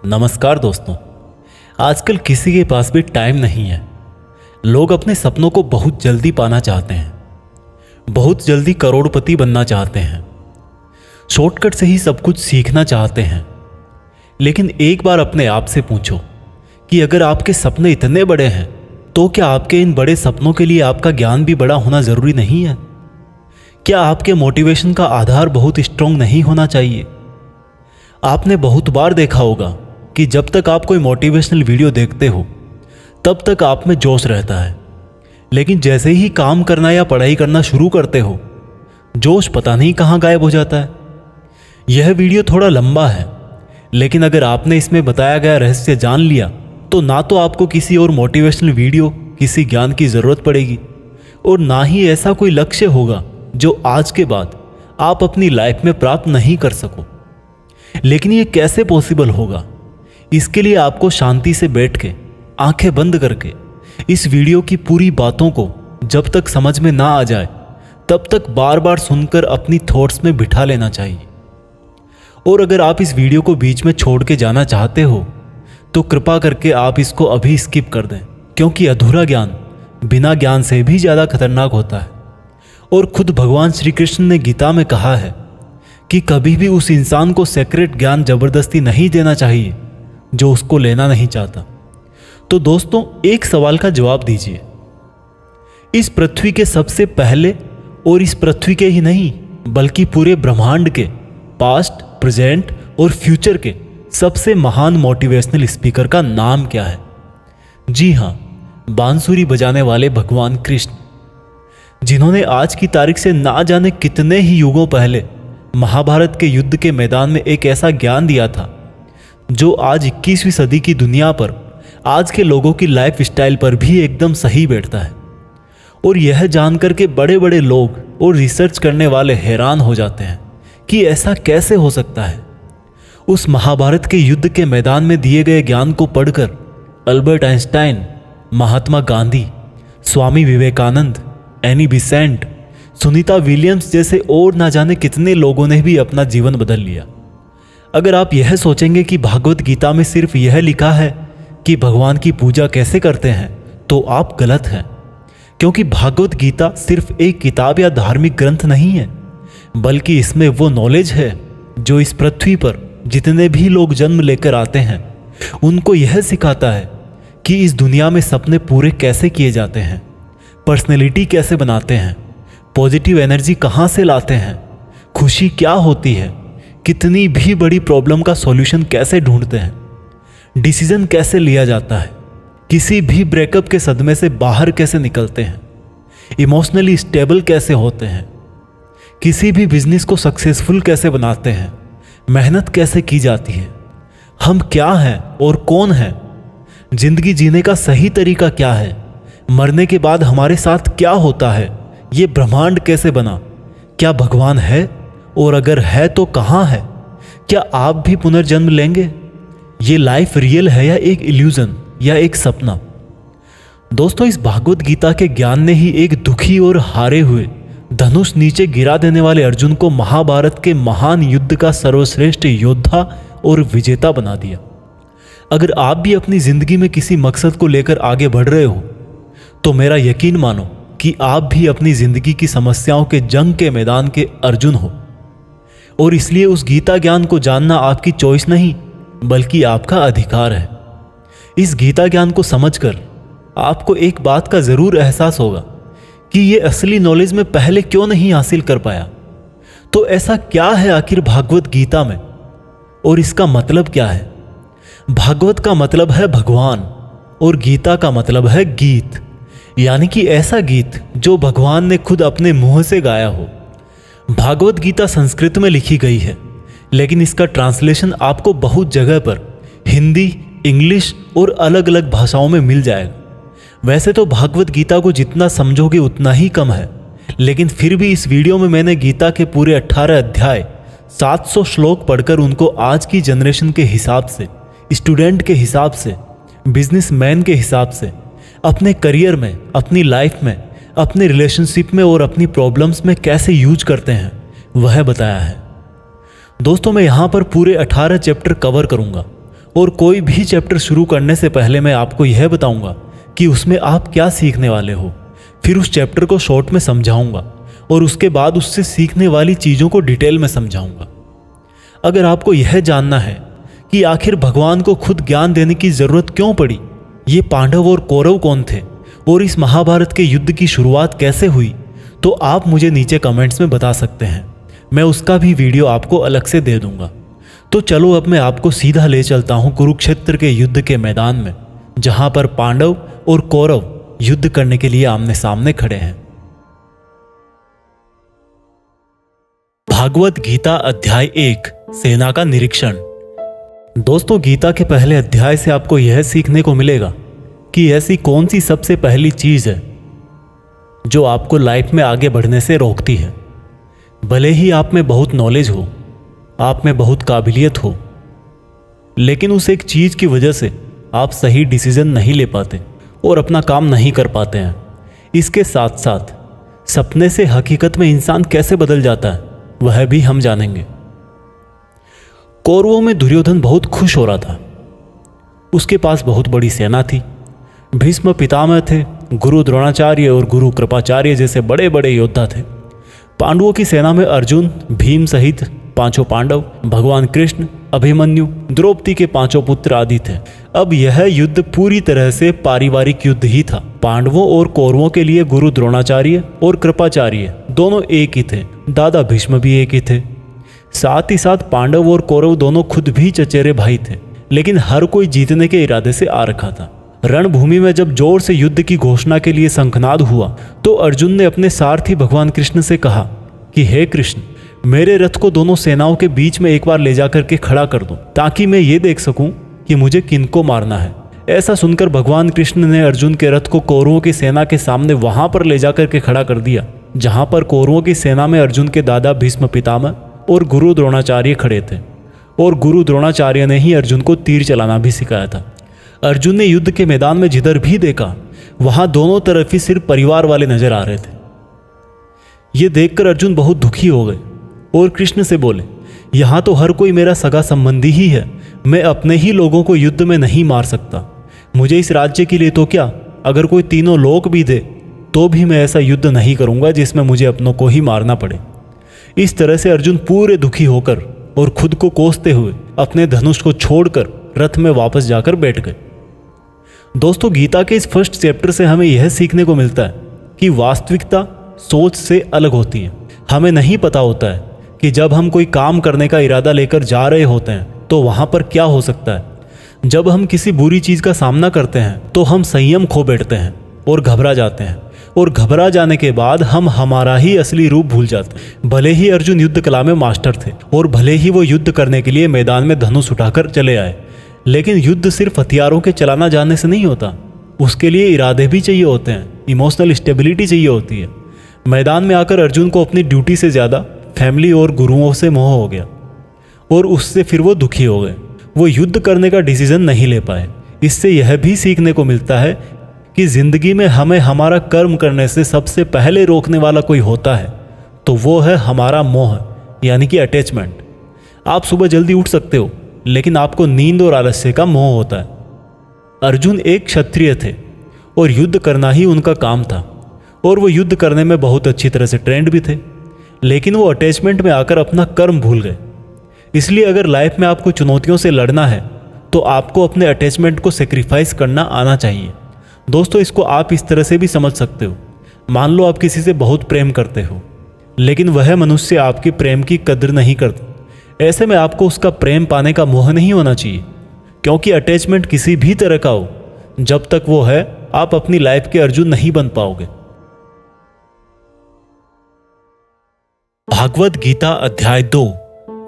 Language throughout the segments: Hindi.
नमस्कार दोस्तों। आजकल किसी के पास भी टाइम नहीं है। लोग अपने सपनों को बहुत जल्दी पाना चाहते हैं, बहुत जल्दी करोड़पति बनना चाहते हैं, शॉर्टकट से ही सब कुछ सीखना चाहते हैं। लेकिन एक बार अपने आप से पूछो कि अगर आपके सपने इतने बड़े हैं तो क्या आपके इन बड़े सपनों के लिए आपका ज्ञान भी बड़ा होना ज़रूरी नहीं है? क्या आपके मोटिवेशन का आधार बहुत स्ट्रांग नहीं होना चाहिए? आपने बहुत बार देखा होगा कि जब तक आप कोई मोटिवेशनल वीडियो देखते हो तब तक आप में जोश रहता है, लेकिन जैसे ही काम करना या पढ़ाई करना शुरू करते हो जोश पता नहीं कहाँ गायब हो जाता है। यह वीडियो थोड़ा लंबा है, लेकिन अगर आपने इसमें बताया गया रहस्य जान लिया तो ना तो आपको किसी और मोटिवेशनल वीडियो, किसी ज्ञान की ज़रूरत पड़ेगी और ना ही ऐसा कोई लक्ष्य होगा जो आज के बाद आप अपनी लाइफ में प्राप्त नहीं कर सको। लेकिन ये कैसे पॉसिबल होगा? इसके लिए आपको शांति से बैठ के, आंखें बंद करके इस वीडियो की पूरी बातों को जब तक समझ में ना आ जाए तब तक बार बार सुनकर अपनी थॉट्स में बिठा लेना चाहिए। और अगर आप इस वीडियो को बीच में छोड़ के जाना चाहते हो तो कृपा करके आप इसको अभी स्किप कर दें, क्योंकि अधूरा ज्ञान बिना ज्ञान से भी ज़्यादा खतरनाक होता है। और खुद भगवान श्री कृष्ण ने गीता में कहा है कि कभी भी उस इंसान को सेक्रेट ज्ञान जबरदस्ती नहीं देना चाहिए जो उसको लेना नहीं चाहता। तो दोस्तों, एक सवाल का जवाब दीजिए। इस पृथ्वी के सबसे पहले और इस पृथ्वी के ही नहीं बल्कि पूरे ब्रह्मांड के पास्ट, प्रेजेंट और फ्यूचर के सबसे महान मोटिवेशनल स्पीकर का नाम क्या है? जी हाँ, बांसुरी बजाने वाले भगवान कृष्ण, जिन्होंने आज की तारीख से ना जाने कितने ही युगों पहले महाभारत के युद्ध के मैदान में एक ऐसा ज्ञान दिया था जो आज 21वीं सदी की दुनिया पर, आज के लोगों की लाइफ स्टाइल पर भी एकदम सही बैठता है। और यह जानकर के बड़े बड़े लोग और रिसर्च करने वाले हैरान हो जाते हैं कि ऐसा कैसे हो सकता है। उस महाभारत के युद्ध के मैदान में दिए गए ज्ञान को पढ़कर Albert Einstein, Mahatma Gandhi, Swami Vivekananda, Annie Besant, Sunita Williams जैसे और ना जाने कितने लोगों ने भी अपना जीवन बदल लिया। अगर आप यह सोचेंगे कि भागवत गीता में सिर्फ यह लिखा है कि भगवान की पूजा कैसे करते हैं तो आप गलत हैं, क्योंकि भागवत गीता सिर्फ एक किताब या धार्मिक ग्रंथ नहीं है, बल्कि इसमें वो नॉलेज है जो इस पृथ्वी पर जितने भी लोग जन्म लेकर आते हैं उनको यह सिखाता है कि इस दुनिया में सपने पूरे कैसे किए जाते हैं, पर्सनैलिटी कैसे बनाते हैं, पॉजिटिव एनर्जी कहाँ से लाते हैं, खुशी क्या होती है, कितनी भी बड़ी प्रॉब्लम का सॉल्यूशन कैसे ढूंढते हैं, डिसीजन कैसे लिया जाता है, किसी भी ब्रेकअप के सदमे से बाहर कैसे निकलते हैं, इमोशनली स्टेबल कैसे होते हैं, किसी भी बिजनेस को सक्सेसफुल कैसे बनाते हैं, मेहनत कैसे की जाती है, हम क्या हैं और कौन हैं, जिंदगी जीने का सही तरीका क्या है, मरने के बाद हमारे साथ क्या होता है, ये ब्रह्मांड कैसे बना, क्या भगवान है और अगर है तो कहाँ है, क्या आप भी पुनर्जन्म लेंगे, ये लाइफ रियल है या एक इल्यूजन या एक सपना। दोस्तों, इस भागवत गीता के ज्ञान ने ही एक दुखी और हारे हुए, धनुष नीचे गिरा देने वाले अर्जुन को महाभारत के महान युद्ध का सर्वश्रेष्ठ योद्धा और विजेता बना दिया। अगर आप भी अपनी जिंदगी में किसी मकसद को लेकर आगे बढ़ रहे हो तो मेरा यकीन मानो कि आप भी अपनी जिंदगी की समस्याओं के जंग के मैदान के अर्जुन हो। और इसलिए उस गीता ज्ञान को जानना आपकी चॉइस नहीं बल्कि आपका अधिकार है। इस गीता ज्ञान को समझकर आपको एक बात का जरूर एहसास होगा कि ये असली नॉलेज में पहले क्यों नहीं हासिल कर पाया। तो ऐसा क्या है आखिर भागवत गीता में और इसका मतलब क्या है? भागवत का मतलब है भगवान और गीता का मतलब है गीत, यानी कि ऐसा गीत जो भगवान ने खुद अपने मुंह से गाया हो। भागवत गीता संस्कृत में लिखी गई है, लेकिन इसका ट्रांसलेशन आपको बहुत जगह पर हिंदी, इंग्लिश और अलग अलग भाषाओं में मिल जाएगा। वैसे तो भागवत गीता को जितना समझोगे उतना ही कम है, लेकिन फिर भी इस वीडियो में मैंने गीता के पूरे 18 अध्याय, 700 श्लोक पढ़कर उनको आज की जनरेशन के हिसाब से, स्टूडेंट के हिसाब से, बिजनेसमैन के हिसाब से, अपने करियर में, अपनी लाइफ में, अपने रिलेशनशिप में और अपनी प्रॉब्लम्स में कैसे यूज करते हैं वह बताया है। दोस्तों, मैं यहाँ पर पूरे 18 चैप्टर कवर करूँगा और कोई भी चैप्टर शुरू करने से पहले मैं आपको यह बताऊंगा कि उसमें आप क्या सीखने वाले हो। फिर उस चैप्टर को शॉर्ट में समझाऊंगा और उसके बाद उससे सीखने वाली चीज़ों को डिटेल में समझाऊंगा। अगर आपको यह जानना है कि आखिर भगवान को खुद ज्ञान देने की जरूरत क्यों पड़ी, ये पांडव और कौरव कौन थे और इस महाभारत के युद्ध की शुरुआत कैसे हुई, तो आप मुझे नीचे कमेंट्स में बता सकते हैं। मैं उसका भी वीडियो आपको अलग से दे दूंगा। तो चलो अब मैं आपको सीधा ले चलता हूं कुरुक्षेत्र के युद्ध के मैदान में, जहां पर पांडव और कौरव युद्ध करने के लिए आमने सामने खड़े हैं। भागवत गीता अध्याय 1 सेना का निरीक्षण। दोस्तों, गीता के पहले अध्याय से आपको यह सीखने को मिलेगा कि ऐसी कौन सी सबसे पहली चीज है जो आपको लाइफ में आगे बढ़ने से रोकती है। भले ही आप में बहुत नॉलेज हो, आप में बहुत काबिलियत हो, लेकिन उस एक चीज की वजह से आप सही डिसीजन नहीं ले पाते और अपना काम नहीं कर पाते हैं। इसके साथ साथ सपने से हकीकत में इंसान कैसे बदल जाता है वह भी हम जानेंगे। कौरवों में दुर्योधन बहुत खुश हो रहा था। उसके पास बहुत बड़ी सेना थी। भीष्म पितामह थे, गुरु द्रोणाचार्य और गुरु कृपाचार्य जैसे बड़े बड़े योद्धा थे। पांडवों की सेना में अर्जुन, भीम सहित 5 पांडव, भगवान कृष्ण, अभिमन्यु, द्रौपदी के 5 पुत्र आदि थे। अब यह युद्ध पूरी तरह से पारिवारिक युद्ध ही था। पांडवों और कौरवों के लिए गुरु द्रोणाचार्य और कृपाचार्य दोनों एक ही थे। दादा भीष्म भी एक ही थे। साथ ही साथ पांडव और कौरव दोनों खुद भी चचेरे भाई थे, लेकिन हर कोई जीतने के इरादे से आ रखा था। रणभूमि में जब जोर से युद्ध की घोषणा के लिए शंखनाद हुआ तो अर्जुन ने अपने सारथी भगवान कृष्ण से कहा कि हे कृष्ण, मेरे रथ को दोनों सेनाओं के बीच में एक बार ले जाकर के खड़ा कर दो, ताकि मैं ये देख सकूं कि मुझे किनको मारना है। ऐसा सुनकर भगवान कृष्ण ने अर्जुन के रथ को कौरवों की सेना के सामने वहां पर ले जाकर के खड़ा कर दिया, जहां पर कौरवों की सेना में अर्जुन के दादा भीष्म पितामह और गुरु द्रोणाचार्य खड़े थे। और गुरु द्रोणाचार्य ने ही अर्जुन को तीर चलाना भी सिखाया था। अर्जुन ने युद्ध के मैदान में जिधर भी देखा वहां दोनों तरफ ही सिर्फ परिवार वाले नजर आ रहे थे। ये देखकर अर्जुन बहुत दुखी हो गए और कृष्ण से बोले, यहां तो हर कोई मेरा सगा संबंधी ही है, मैं अपने ही लोगों को युद्ध में नहीं मार सकता। मुझे इस राज्य के लिए तो क्या, अगर कोई तीनों लोक भी दे तो भी मैं ऐसा युद्ध नहीं करूंगा जिसमें मुझे अपनों को ही मारना पड़े। इस तरह से अर्जुन पूरे दुखी होकर और खुद को कोसते हुए अपने धनुष को छोड़कर रथ में वापस जाकर बैठ गए। दोस्तों, गीता के इस फर्स्ट चैप्टर से हमें यह सीखने को मिलता है कि वास्तविकता सोच से अलग होती है। हमें नहीं पता होता है कि जब हम कोई काम करने का इरादा लेकर जा रहे होते हैं तो वहां पर क्या हो सकता है। जब हम किसी बुरी चीज का सामना करते हैं तो हम संयम खो बैठते हैं और घबरा जाते हैं, और घबरा जाने के बाद हम हमारा ही असली रूप भूल जाते हैं। भले ही अर्जुन युद्ध कला में मास्टर थे और भले ही वो युद्ध करने के लिए मैदान में धनुष उठाकर चले आए, लेकिन युद्ध सिर्फ हथियारों के चलाना जानने से नहीं होता। उसके लिए इरादे भी चाहिए होते हैं, इमोशनल स्टेबिलिटी चाहिए होती है। मैदान में आकर अर्जुन को अपनी ड्यूटी से ज़्यादा फैमिली और गुरुओं से मोह हो गया और उससे फिर वो दुखी हो गए। वो युद्ध करने का डिसीजन नहीं ले पाए। इससे यह भी सीखने को मिलता है कि जिंदगी में हमें हमारा कर्म करने से सबसे पहले रोकने वाला कोई होता है तो वो है हमारा मोह, यानी कि अटैचमेंट। आप सुबह जल्दी उठ सकते हो, लेकिन आपको नींद और आलस्य का मोह होता है। अर्जुन एक क्षत्रिय थे और युद्ध करना ही उनका काम था, और वो युद्ध करने में बहुत अच्छी तरह से ट्रेंड भी थे, लेकिन वो अटैचमेंट में आकर अपना कर्म भूल गए। इसलिए अगर लाइफ में आपको चुनौतियों से लड़ना है तो आपको अपने अटैचमेंट को सेक्रीफाइस करना आना चाहिए। दोस्तों, इसको आप इस तरह से भी समझ सकते हो। मान लो आप किसी से बहुत प्रेम करते हो, लेकिन वह मनुष्य आपकी प्रेम की कदर नहीं करता। ऐसे में आपको उसका प्रेम पाने का मोह नहीं होना चाहिए, क्योंकि अटैचमेंट किसी भी तरह का हो, जब तक वो है आप अपनी लाइफ के अर्जुन नहीं बन पाओगे। भागवत गीता अध्याय 2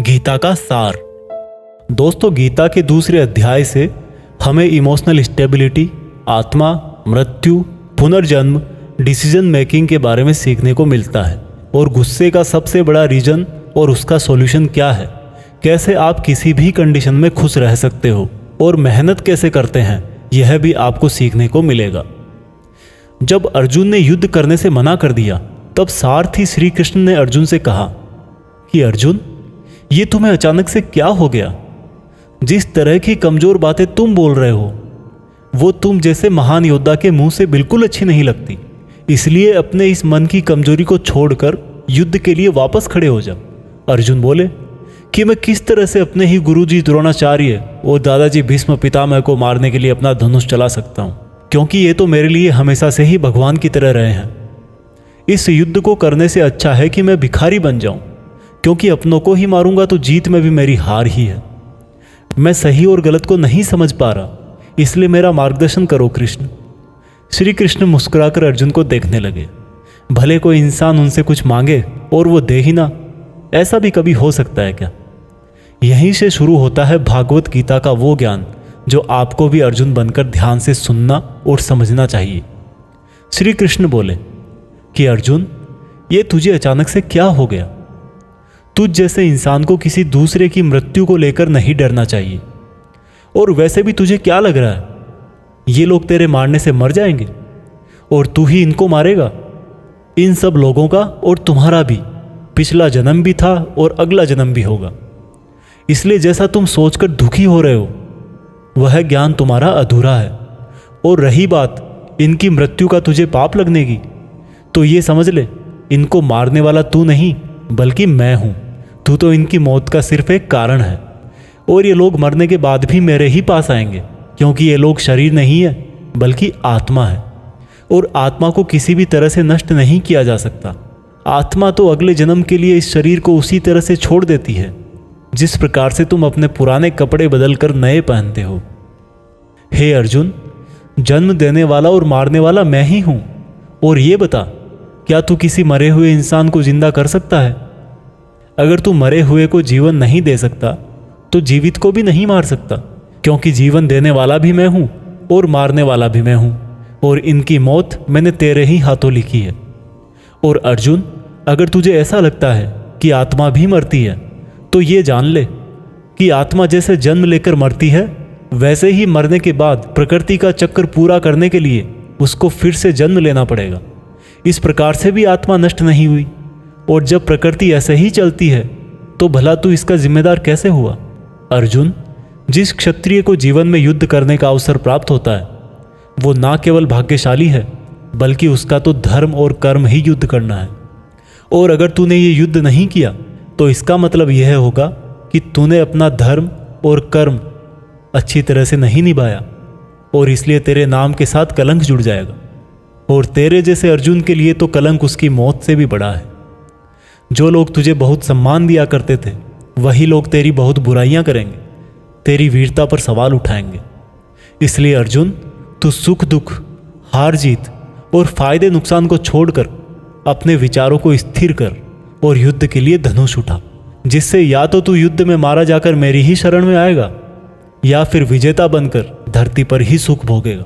गीता का सार। दोस्तों, गीता के दूसरे अध्याय से हमें इमोशनल स्टेबिलिटी, आत्मा, मृत्यु, पुनर्जन्म, डिसीजन मेकिंग के बारे में सीखने को मिलता है, और गुस्से का सबसे बड़ा रीजन और उसका सॉल्यूशन क्या है, कैसे आप किसी भी कंडीशन में खुश रह सकते हो, और मेहनत कैसे करते हैं, यह भी आपको सीखने को मिलेगा। जब अर्जुन ने युद्ध करने से मना कर दिया तब सारथी श्री कृष्ण ने अर्जुन से कहा कि अर्जुन, ये तुम्हें अचानक से क्या हो गया? जिस तरह की कमजोर बातें तुम बोल रहे हो वो तुम जैसे महान योद्धा के मुंह से बिल्कुल अच्छी नहीं लगती। इसलिए अपने इस मन की कमजोरी को छोड़कर युद्ध के लिए वापस खड़े हो जाओ। अर्जुन बोले कि मैं किस तरह से अपने ही गुरुजी द्रोणाचार्य और दादाजी भीष्म पितामह को मारने के लिए अपना धनुष चला सकता हूँ, क्योंकि ये तो मेरे लिए हमेशा से ही भगवान की तरह रहे हैं। इस युद्ध को करने से अच्छा है कि मैं भिखारी बन जाऊं, क्योंकि अपनों को ही मारूंगा तो जीत में भी मेरी हार ही है। मैं सही और गलत को नहीं समझ पा रहा, इसलिए मेरा मार्गदर्शन करो कृष्ण। श्री कृष्ण मुस्कुराकर अर्जुन को देखने लगे। भले कोई इंसान उनसे कुछ मांगे और वो दे ही ना, ऐसा भी कभी हो सकता है क्या? यहीं से शुरू होता है भागवत गीता का वो ज्ञान जो आपको भी अर्जुन बनकर ध्यान से सुनना और समझना चाहिए। श्री कृष्ण बोले कि अर्जुन, ये तुझे अचानक से क्या हो गया? तुझ जैसे इंसान को किसी दूसरे की मृत्यु को लेकर नहीं डरना चाहिए। और वैसे भी तुझे क्या लग रहा है, ये लोग तेरे मारने से मर जाएंगे और तू ही इनको मारेगा? इन सब लोगों का और तुम्हारा भी पिछला जन्म भी था और अगला जन्म भी होगा। इसलिए जैसा तुम सोचकर दुखी हो रहे हो वह ज्ञान तुम्हारा अधूरा है। और रही बात इनकी मृत्यु का तुझे पाप लगने की, तो ये समझ ले, इनको मारने वाला तू नहीं बल्कि मैं हूं। तू तो इनकी मौत का सिर्फ एक कारण है, और ये लोग मरने के बाद भी मेरे ही पास आएंगे, क्योंकि ये लोग शरीर नहीं है बल्कि आत्मा है, और आत्मा को किसी भी तरह से नष्ट नहीं किया जा सकता। आत्मा तो अगले जन्म के लिए इस शरीर को उसी तरह से छोड़ देती है जिस प्रकार से तुम अपने पुराने कपड़े बदलकर नए पहनते हो। हे अर्जुन, जन्म देने वाला और मारने वाला मैं ही हूं। और ये बता, क्या तू किसी मरे हुए इंसान को जिंदा कर सकता है? अगर तू मरे हुए को जीवन नहीं दे सकता तो जीवित को भी नहीं मार सकता, क्योंकि जीवन देने वाला भी मैं हूं और मारने वाला भी मैं हूं, और इनकी मौत मैंने तेरे ही हाथों लिखी है। और अर्जुन, अगर तुझे ऐसा लगता है कि आत्मा भी मरती है तो ये जान ले कि आत्मा जैसे जन्म लेकर मरती है वैसे ही मरने के बाद प्रकृति का चक्कर पूरा करने के लिए उसको फिर से जन्म लेना पड़ेगा। इस प्रकार से भी आत्मा नष्ट नहीं हुई। और जब प्रकृति ऐसे ही चलती है तो भला तू इसका जिम्मेदार कैसे हुआ? अर्जुन, जिस क्षत्रिय को जीवन में युद्ध करने का अवसर प्राप्त होता है वो ना केवल भाग्यशाली है बल्कि उसका तो धर्म और कर्म ही युद्ध करना है। और अगर तूने ये युद्ध नहीं किया तो इसका मतलब यह होगा कि तूने अपना धर्म और कर्म अच्छी तरह से नहीं निभाया, और इसलिए तेरे नाम के साथ कलंक जुड़ जाएगा। और तेरे जैसे अर्जुन के लिए तो कलंक उसकी मौत से भी बड़ा है। जो लोग तुझे बहुत सम्मान दिया करते थे वही लोग तेरी बहुत बुराइयां करेंगे, तेरी वीरता पर सवाल उठाएंगे। इसलिए अर्जुन, तू सुख दुख, हार जीत और फायदे नुकसान को छोड़कर अपने विचारों को स्थिर कर और युद्ध के लिए धनुष उठा, जिससे या तो तू युद्ध में मारा जाकर मेरी ही शरण में आएगा या फिर विजेता बनकर धरती पर ही सुख भोगेगा।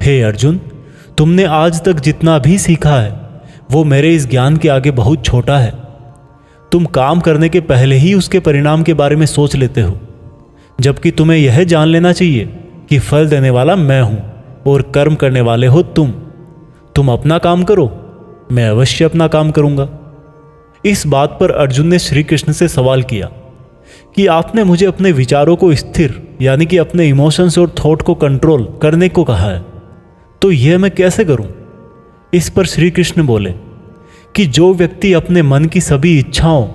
हे अर्जुन, तुमने आज तक जितना भी सीखा है वो मेरे इस ज्ञान के आगे बहुत छोटा है। तुम काम करने के पहले ही उसके परिणाम के बारे में सोच लेते हो, जबकि तुम्हें यह जान लेना चाहिए कि फल देने वाला मैं हूं और कर्म करने वाले हो तुम। तुम अपना काम करो, मैं अवश्य अपना काम करूंगा। इस बात पर अर्जुन ने श्री कृष्ण से सवाल किया कि आपने मुझे अपने विचारों को स्थिर यानी कि अपने इमोशंस और थॉट को कंट्रोल करने को कहा है, तो यह मैं कैसे करूं? इस पर श्री कृष्ण बोले कि जो व्यक्ति अपने मन की सभी इच्छाओं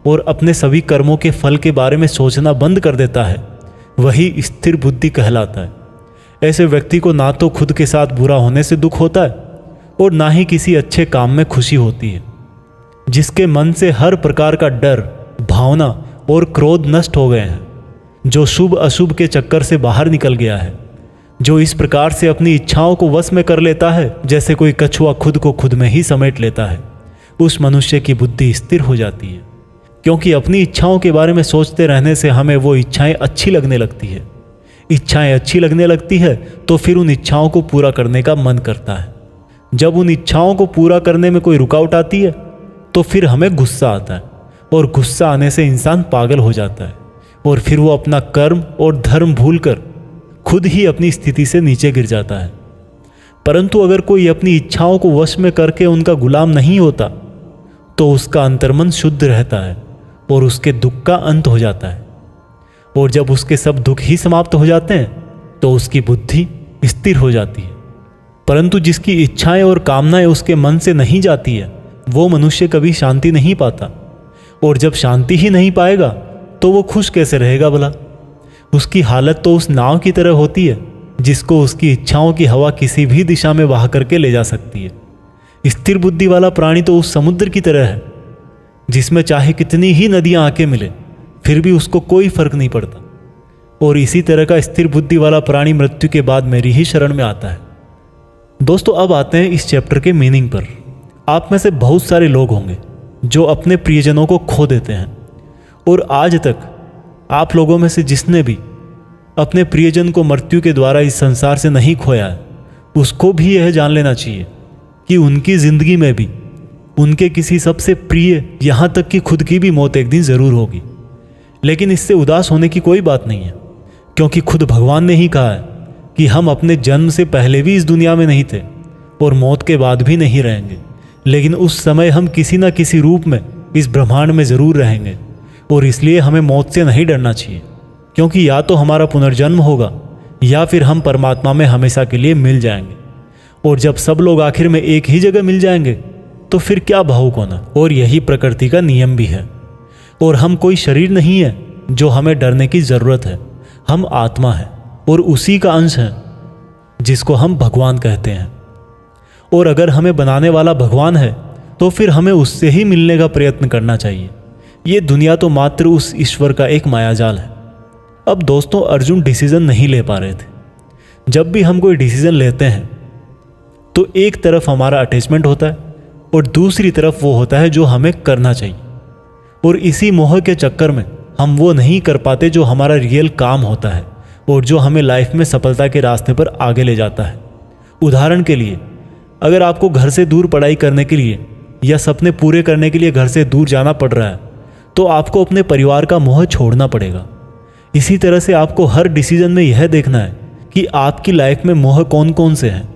और अपने सभी कर्मों के फल के बारे में सोचना बंद कर देता है वही स्थिर बुद्धि कहलाता है। ऐसे व्यक्ति को ना तो खुद के साथ बुरा होने से दुख होता है और ना ही किसी अच्छे काम में खुशी होती है। जिसके मन से हर प्रकार का डर, भावना और क्रोध नष्ट हो गए हैं, जो शुभ अशुभ के चक्कर से बाहर निकल गया है, जो इस प्रकार से अपनी इच्छाओं को वश में कर लेता है जैसे कोई कछुआ खुद को खुद में ही समेट लेता है, उस मनुष्य की बुद्धि स्थिर हो जाती है। क्योंकि अपनी इच्छाओं के बारे में सोचते रहने से हमें वो इच्छाएं अच्छी लगने लगती है। इच्छाएं अच्छी लगने लगती है तो फिर उन इच्छाओं को पूरा करने का मन करता है। जब उन इच्छाओं को पूरा करने में कोई रुकावट आती है तो फिर हमें गुस्सा आता है, और गुस्सा आने से इंसान पागल हो जाता है और फिर वो अपना कर्म और धर्म भूलकर खुद ही अपनी स्थिति से नीचे गिर जाता है। परंतु अगर कोई अपनी इच्छाओं को वश में करके उनका गुलाम नहीं होता तो उसका अंतर्मन शुद्ध रहता है और उसके दुख का अंत हो जाता है। और जब उसके सब दुख ही समाप्त हो जाते हैं तो उसकी बुद्धि स्थिर हो जाती है। परंतु जिसकी इच्छाएं और कामनाएं उसके मन से नहीं जाती है, वो मनुष्य कभी शांति नहीं पाता। और जब शांति ही नहीं पाएगा तो वो खुश कैसे रहेगा भला? उसकी हालत तो उस नाव की तरह होती है जिसको उसकी इच्छाओं की हवा किसी भी दिशा में बहा करके ले जा सकती है। स्थिर बुद्धि वाला प्राणी तो उस समुद्र की तरह है जिसमें चाहे कितनी ही नदियां आके मिले फिर भी उसको कोई फर्क नहीं पड़ता। और इसी तरह का स्थिर बुद्धि वाला प्राणी मृत्यु के बाद मेरी ही शरण में आता है। दोस्तों, अब आते हैं इस चैप्टर के मीनिंग पर। आप में से बहुत सारे लोग होंगे जो अपने प्रियजनों को खो देते हैं, और आज तक आप लोगों में से जिसने भी अपने प्रियजन को मृत्यु के द्वारा इस संसार से नहीं खोया है, उसको भी यह जान लेना चाहिए कि उनकी जिंदगी में भी उनके किसी सबसे प्रिय, यहाँ तक कि खुद की भी मौत एक दिन जरूर होगी। लेकिन इससे उदास होने की कोई बात नहीं है, क्योंकि खुद भगवान ने ही कहा है कि हम अपने जन्म से पहले भी इस दुनिया में नहीं थे और मौत के बाद भी नहीं रहेंगे, लेकिन उस समय हम किसी न किसी रूप में इस ब्रह्मांड में ज़रूर रहेंगे। और इसलिए हमें मौत से नहीं डरना चाहिए, क्योंकि या तो हमारा पुनर्जन्म होगा या फिर हम परमात्मा में हमेशा के लिए मिल जाएंगे। और जब सब लोग आखिर में एक ही जगह मिल जाएंगे तो फिर क्या भावुक होना। और यही प्रकृति का नियम भी है। और हम कोई शरीर नहीं है जो हमें डरने की ज़रूरत है। हम आत्मा है और उसी का अंश है जिसको हम भगवान कहते हैं। और अगर हमें बनाने वाला भगवान है तो फिर हमें उससे ही मिलने का प्रयत्न करना चाहिए। ये दुनिया तो मात्र उस ईश्वर का एक मायाजाल है। अब दोस्तों, अर्जुन डिसीजन नहीं ले पा रहे थे। जब भी हम कोई डिसीजन लेते हैं तो एक तरफ हमारा अटैचमेंट होता है और दूसरी तरफ वो होता है जो हमें करना चाहिए। और इसी मोह के चक्कर में हम वो नहीं कर पाते जो हमारा रियल काम होता है और जो हमें लाइफ में सफलता के रास्ते पर आगे ले जाता है। उदाहरण के लिए, अगर आपको घर से दूर पढ़ाई करने के लिए या सपने पूरे करने के लिए घर से दूर जाना पड़ रहा है तो आपको अपने परिवार का मोह छोड़ना पड़ेगा। इसी तरह से आपको हर डिसीजन में यह देखना है कि आपकी लाइफ में मोह कौन कौन से हैं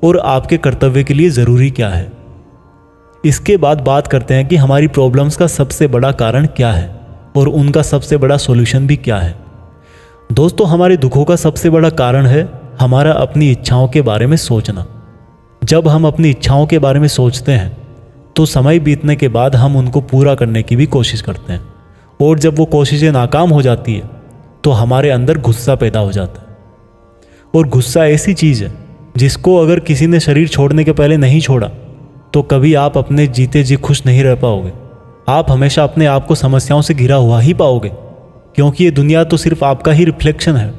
और आपके कर्तव्य के लिए ज़रूरी क्या है। इसके बाद बात करते हैं कि हमारी प्रॉब्लम्स का सबसे बड़ा कारण क्या है और उनका सबसे बड़ा सॉल्यूशन भी क्या है। दोस्तों, हमारे दुखों का सबसे बड़ा कारण है हमारा अपनी इच्छाओं के बारे में सोचना। जब हम अपनी इच्छाओं के बारे में सोचते हैं तो समय बीतने के बाद हम उनको पूरा करने की भी कोशिश करते हैं, और जब वो कोशिशें नाकाम हो जाती है तो हमारे अंदर गुस्सा पैदा हो जाता है। और गुस्सा ऐसी चीज़ है जिसको अगर किसी ने शरीर छोड़ने के पहले नहीं छोड़ा तो कभी आप अपने जीते जी खुश नहीं रह पाओगे। आप हमेशा अपने आप को समस्याओं से घिरा हुआ ही पाओगे, क्योंकि ये दुनिया तो सिर्फ आपका ही रिफ्लेक्शन है।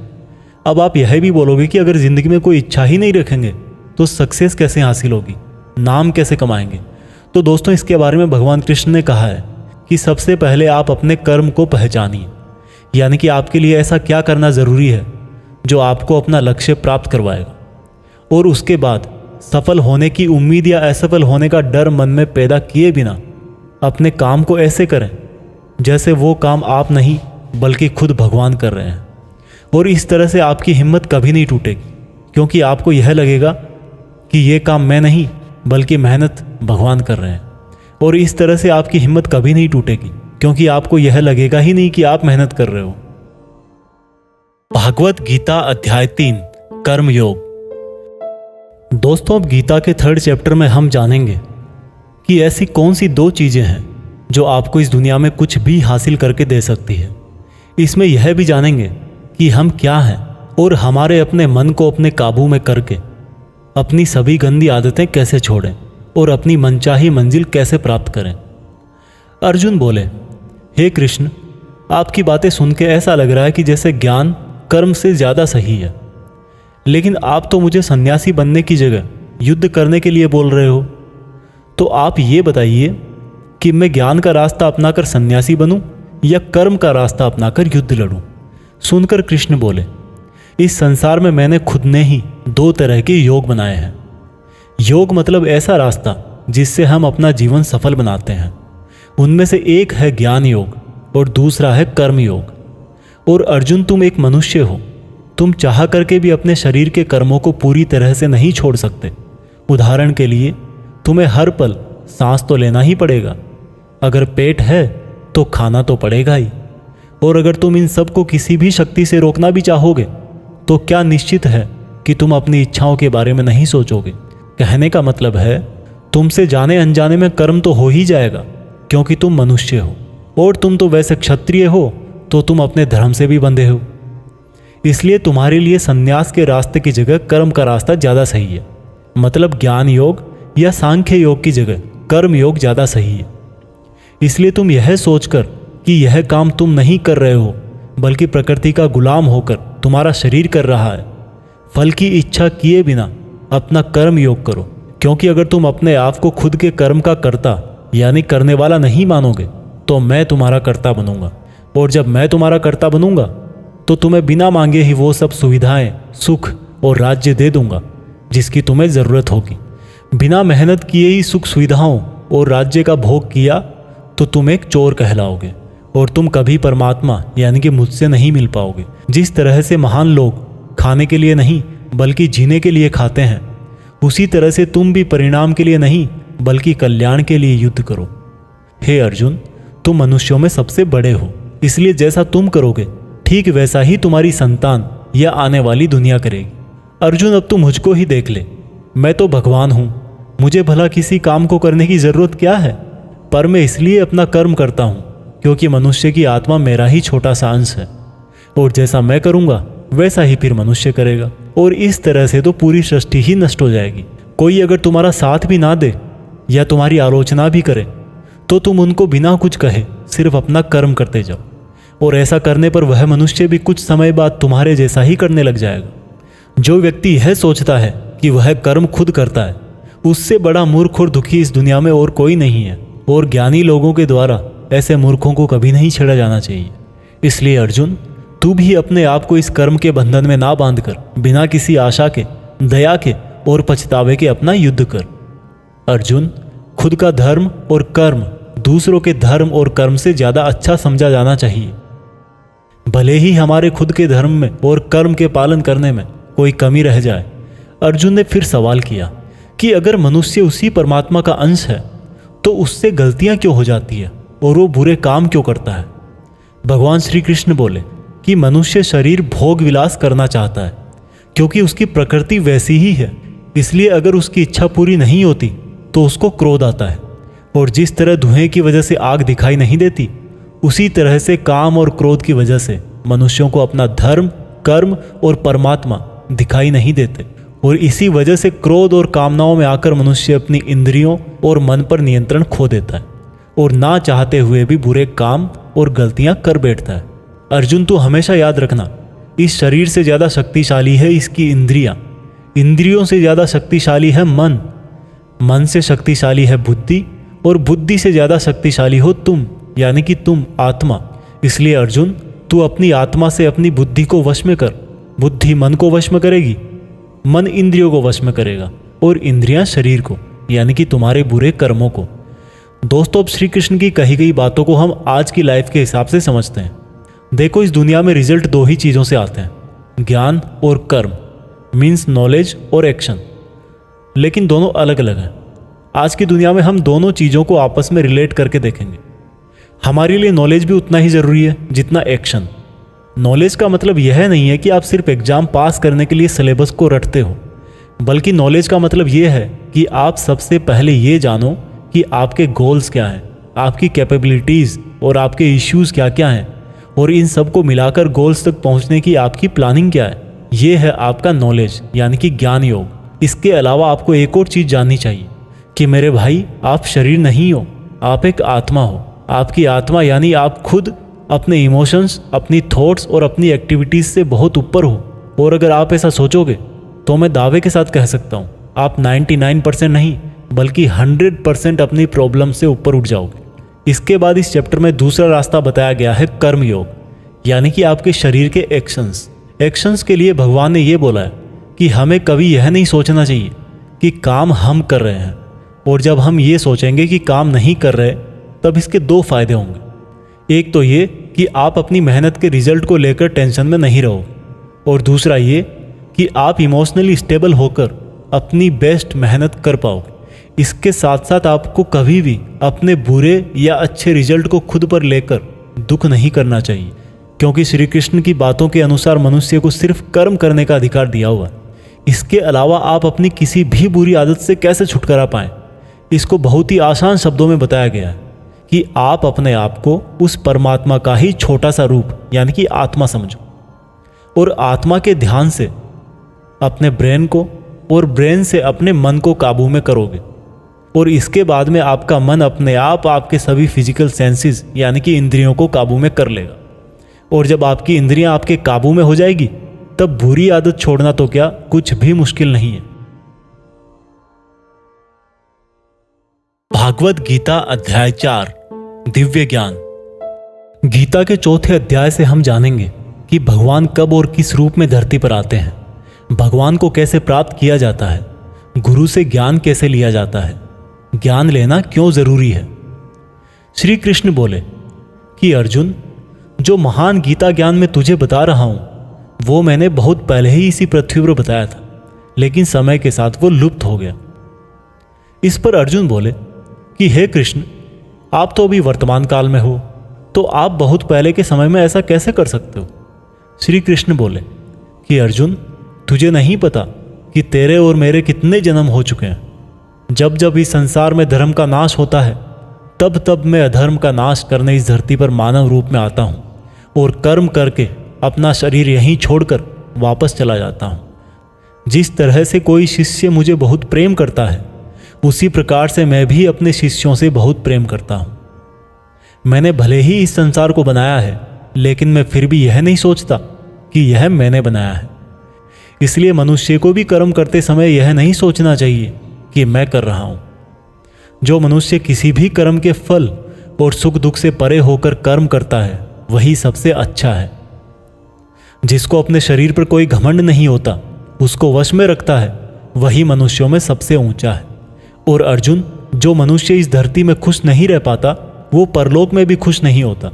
अब आप यह भी बोलोगे कि अगर ज़िंदगी में कोई इच्छा ही नहीं रखेंगे तो सक्सेस कैसे हासिल होगी, नाम कैसे कमाएंगे। तो दोस्तों, इसके बारे में भगवान कृष्ण ने कहा है कि सबसे पहले आप अपने कर्म को पहचानिए, यानी कि आपके लिए ऐसा क्या करना ज़रूरी है जो आपको अपना लक्ष्य प्राप्त करवाएगा। और उसके बाद सफल होने की उम्मीद या असफल होने का डर मन में पैदा किए बिना अपने काम को ऐसे करें जैसे वो काम आप नहीं बल्कि खुद भगवान कर रहे हैं। और इस तरह से आपकी हिम्मत कभी नहीं टूटेगी, क्योंकि आपको यह लगेगा कि ये काम मैं नहीं बल्कि मेहनत भगवान कर रहे हैं। और इस तरह से आपकी हिम्मत कभी नहीं टूटेगी, क्योंकि आपको यह लगेगा ही नहीं कि आप मेहनत कर रहे हो। भागवत गीता अध्याय 3 कर्म योग। दोस्तों, अब गीता के 3rd चैप्टर में हम जानेंगे कि ऐसी कौन सी 2 चीज़ें हैं जो आपको इस दुनिया में कुछ भी हासिल करके दे सकती है। इसमें यह भी जानेंगे कि हम क्या हैं और हमारे अपने मन को अपने काबू में करके अपनी सभी गंदी आदतें कैसे छोड़ें और अपनी मनचाही मंजिल कैसे प्राप्त करें। अर्जुन बोले, हे कृष्ण, आपकी बातें सुन के ऐसा लग रहा है कि जैसे ज्ञान कर्म से ज़्यादा सही है, लेकिन आप तो मुझे सन्यासी बनने की जगह युद्ध करने के लिए बोल रहे हो। तो आप ये बताइए कि मैं ज्ञान का रास्ता अपनाकर सन्यासी बनूं या कर्म का रास्ता अपनाकर युद्ध लड़ूं। सुनकर कृष्ण बोले, इस संसार में मैंने खुद ने ही 2 तरह के योग बनाए हैं। योग मतलब ऐसा रास्ता जिससे हम अपना जीवन सफल बनाते हैं। उनमें से एक है ज्ञान योग और दूसरा है कर्म योग। और अर्जुन, तुम एक मनुष्य हो, तुम चाह करके भी अपने शरीर के कर्मों को पूरी तरह से नहीं छोड़ सकते। उदाहरण के लिए, तुम्हें हर पल सांस तो लेना ही पड़ेगा। अगर पेट है तो खाना तो पड़ेगा ही। और अगर तुम इन सब को किसी भी शक्ति से रोकना भी चाहोगे तो क्या निश्चित है कि तुम अपनी इच्छाओं के बारे में नहीं सोचोगे। कहने का मतलब है तुमसे जाने अनजाने में कर्म तो हो ही जाएगा, क्योंकि तुम मनुष्य हो और तुम तो वैसे क्षत्रिय हो तो तुम अपने धर्म से भी बंधे हो। इसलिए तुम्हारे लिए संन्यास के रास्ते की जगह कर्म का रास्ता ज़्यादा सही है। मतलब ज्ञान योग या सांख्य योग की जगह कर्म योग ज़्यादा सही है। इसलिए तुम यह सोचकर कि यह काम तुम नहीं कर रहे हो बल्कि प्रकृति का गुलाम होकर तुम्हारा शरीर कर रहा है, फल की इच्छा किए बिना अपना कर्म योग करो। क्योंकि अगर तुम अपने आप को खुद के कर्म का कर्ता यानी करने वाला नहीं मानोगे तो मैं तुम्हारा कर्ता बनूंगा, और जब मैं तुम्हारा कर्ता बनूंगा तो तुम्हें बिना मांगे ही वो सब सुविधाएं, सुख और राज्य दे दूंगा जिसकी तुम्हें ज़रूरत होगी। बिना मेहनत किए ही सुख सुविधाओं और राज्य का भोग किया तो तुम एक चोर कहलाओगे और तुम कभी परमात्मा यानी कि मुझसे नहीं मिल पाओगे। जिस तरह से महान लोग खाने के लिए नहीं बल्कि जीने के लिए खाते हैं, उसी तरह से तुम भी परिणाम के लिए नहीं बल्कि कल्याण के लिए युद्ध करो। हे अर्जुन, तुम मनुष्यों में सबसे बड़े हो, इसलिए जैसा तुम करोगे ठीक वैसा ही तुम्हारी संतान या आने वाली दुनिया करेगी। अर्जुन, अब तू मुझको ही देख ले, मैं तो भगवान हूँ, मुझे भला किसी काम को करने की ज़रूरत क्या है? पर मैं इसलिए अपना कर्म करता हूँ क्योंकि मनुष्य की आत्मा मेरा ही छोटा सा अंश है, और जैसा मैं करूँगा वैसा ही फिर मनुष्य करेगा, और इस तरह से तो पूरी सृष्टि ही नष्ट हो जाएगी। कोई अगर तुम्हारा साथ भी ना दे या तुम्हारी आलोचना भी करे तो तुम उनको बिना कुछ कहे सिर्फ अपना कर्म करते जाओ, और ऐसा करने पर वह मनुष्य भी कुछ समय बाद तुम्हारे जैसा ही करने लग जाएगा। जो व्यक्ति यह सोचता है कि वह कर्म खुद करता है, उससे बड़ा मूर्ख और दुखी इस दुनिया में और कोई नहीं है, और ज्ञानी लोगों के द्वारा ऐसे मूर्खों को कभी नहीं छेड़ा जाना चाहिए। इसलिए अर्जुन, तू भी अपने आप को इस कर्म के बंधन में ना बांधकर बिना किसी आशा के, दया के और पछतावे के अपना युद्ध कर। अर्जुन, खुद का धर्म और कर्म दूसरों के धर्म और कर्म से ज़्यादा अच्छा समझा जाना चाहिए। भले ही हमारे खुद के धर्म में और कर्म के पालन करने में कोई कमी रह जाए। अर्जुन ने फिर सवाल किया कि अगर मनुष्य उसी परमात्मा का अंश है तो उससे गलतियां क्यों हो जाती है और वो बुरे काम क्यों करता है? भगवान श्री कृष्ण बोले कि मनुष्य शरीर भोग विलास करना चाहता है क्योंकि उसकी प्रकृति वैसी ही है। इसलिए अगर उसकी इच्छा पूरी नहीं होती तो उसको क्रोध आता है, और जिस तरह धुएं की वजह से आग दिखाई नहीं देती, उसी तरह से काम और क्रोध की वजह से मनुष्यों को अपना धर्म, कर्म और परमात्मा दिखाई नहीं देते, और इसी वजह से क्रोध और कामनाओं में आकर मनुष्य अपनी इंद्रियों और मन पर नियंत्रण खो देता है और ना चाहते हुए भी बुरे काम और गलतियां कर बैठता है। अर्जुन, तू हमेशा याद रखना, इस शरीर से ज़्यादा शक्तिशाली है इसकी इंद्रियां, इंद्रियों से ज़्यादा शक्तिशाली है मन, मन से शक्तिशाली है बुद्धि, और बुद्धि से ज़्यादा शक्तिशाली हो तुम यानी कि तुम आत्मा। इसलिए अर्जुन, तू अपनी आत्मा से अपनी बुद्धि को वश में कर। बुद्धि मन को वश में करेगी, मन इंद्रियों को वश में करेगा, और इंद्रियां शरीर को यानी कि तुम्हारे बुरे कर्मों को। दोस्तों, अब श्री कृष्ण की कही गई बातों को हम आज की लाइफ के हिसाब से समझते हैं। देखो, इस दुनिया में रिजल्ट दो ही चीज़ों से आते हैं, ज्ञान और कर्म, मीन्स नॉलेज और एक्शन, लेकिन दोनों अलग अलग हैं। आज की दुनिया में हम दोनों चीज़ों को आपस में रिलेट करके देखेंगे। हमारे लिए नॉलेज भी उतना ही ज़रूरी है जितना एक्शन। नॉलेज का मतलब यह नहीं है कि आप सिर्फ एग्ज़ाम पास करने के लिए सिलेबस को रटते हो, बल्कि नॉलेज का मतलब यह है कि आप सबसे पहले ये जानो कि आपके गोल्स क्या हैं, आपकी कैपेबिलिटीज़ और आपके इश्यूज़ क्या क्या हैं, और इन सब को मिलाकर गोल्स तक पहुंचने की आपकी प्लानिंग क्या है। ये है आपका नॉलेज यानी कि ज्ञान योग। इसके अलावा आपको एक और चीज़ जाननी चाहिए कि मेरे भाई, आप शरीर नहीं हो, आप एक आत्मा हो। आपकी आत्मा यानी आप खुद अपने इमोशंस, अपनी थॉट्स और अपनी एक्टिविटीज़ से बहुत ऊपर हो। और अगर आप ऐसा सोचोगे तो मैं दावे के साथ कह सकता हूँ, आप 99% नहीं बल्कि 100% अपनी प्रॉब्लम से ऊपर उठ जाओगे। इसके बाद इस चैप्टर में दूसरा रास्ता बताया गया है कर्म योग, यानी कि आपके शरीर के एक्शंस के लिए भगवान ने ये बोला है कि हमें कभी यह नहीं सोचना चाहिए कि काम हम कर रहे हैं, और जब हम ये सोचेंगे कि काम नहीं कर रहे तब इसके दो फायदे होंगे। एक तो ये कि आप अपनी मेहनत के रिजल्ट को लेकर टेंशन में नहीं रहोगे, और दूसरा ये कि आप इमोशनली स्टेबल होकर अपनी बेस्ट मेहनत कर पाओगे। इसके साथ साथ आपको कभी भी अपने बुरे या अच्छे रिजल्ट को खुद पर लेकर दुख नहीं करना चाहिए, क्योंकि श्री कृष्ण की बातों के अनुसार मनुष्य को सिर्फ कर्म करने का अधिकार दिया हुआ है। इसके अलावा आप अपनी किसी भी बुरी आदत से कैसे छुटकारा पाएं, इसको बहुत ही आसान शब्दों में बताया गया है कि आप अपने आप को उस परमात्मा का ही छोटा सा रूप यानी कि आत्मा समझो, और आत्मा के ध्यान से अपने ब्रेन को और ब्रेन से अपने मन को काबू में करोगे, और इसके बाद में आपका मन अपने आप आपके सभी फिजिकल सेंसेस यानी कि इंद्रियों को काबू में कर लेगा। और जब आपकी इंद्रियां आपके काबू में हो जाएगी तब बुरी आदत छोड़ना तो क्या कुछ भी मुश्किल नहीं है। भागवत गीता अध्याय 4 दिव्य ज्ञान। गीता के चौथे अध्याय से हम जानेंगे कि भगवान कब और किस रूप में धरती पर आते हैं, भगवान को कैसे प्राप्त किया जाता है, गुरु से ज्ञान कैसे लिया जाता है, ज्ञान लेना क्यों जरूरी है। श्री कृष्ण बोले कि अर्जुन, जो महान गीता ज्ञान मैं तुझे बता रहा हूं वो मैंने बहुत पहले ही इसी पृथ्वी पर बताया था, लेकिन समय के साथ वो लुप्त हो गया। इस पर अर्जुन बोले कि हे कृष्ण, आप तो अभी वर्तमान काल में हो, तो आप बहुत पहले के समय में ऐसा कैसे कर सकते हो। श्री कृष्ण बोले कि अर्जुन, तुझे नहीं पता कि तेरे और मेरे कितने जन्म हो चुके हैं। जब जब इस संसार में धर्म का नाश होता है तब तब मैं अधर्म का नाश करने इस धरती पर मानव रूप में आता हूँ और कर्म करके अपना शरीर यहीं छोड़कर वापस चला जाता हूँ। जिस तरह से कोई शिष्य मुझे बहुत प्रेम करता है, उसी प्रकार से मैं भी अपने शिष्यों से बहुत प्रेम करता हूँ। मैंने भले ही इस संसार को बनाया है, लेकिन मैं फिर भी यह नहीं सोचता कि यह मैंने बनाया है। इसलिए मनुष्य को भी कर्म करते समय यह नहीं सोचना चाहिए कि मैं कर रहा हूँ। जो मनुष्य किसी भी कर्म के फल और सुख दुख से परे होकर कर्म करता है वही सबसे अच्छा है। जिसको अपने शरीर पर कोई घमंड नहीं होता, उसको वश में रखता है, वही मनुष्यों में सबसे ऊंचा है। और अर्जुन, जो मनुष्य इस धरती में खुश नहीं रह पाता वो परलोक में भी खुश नहीं होता।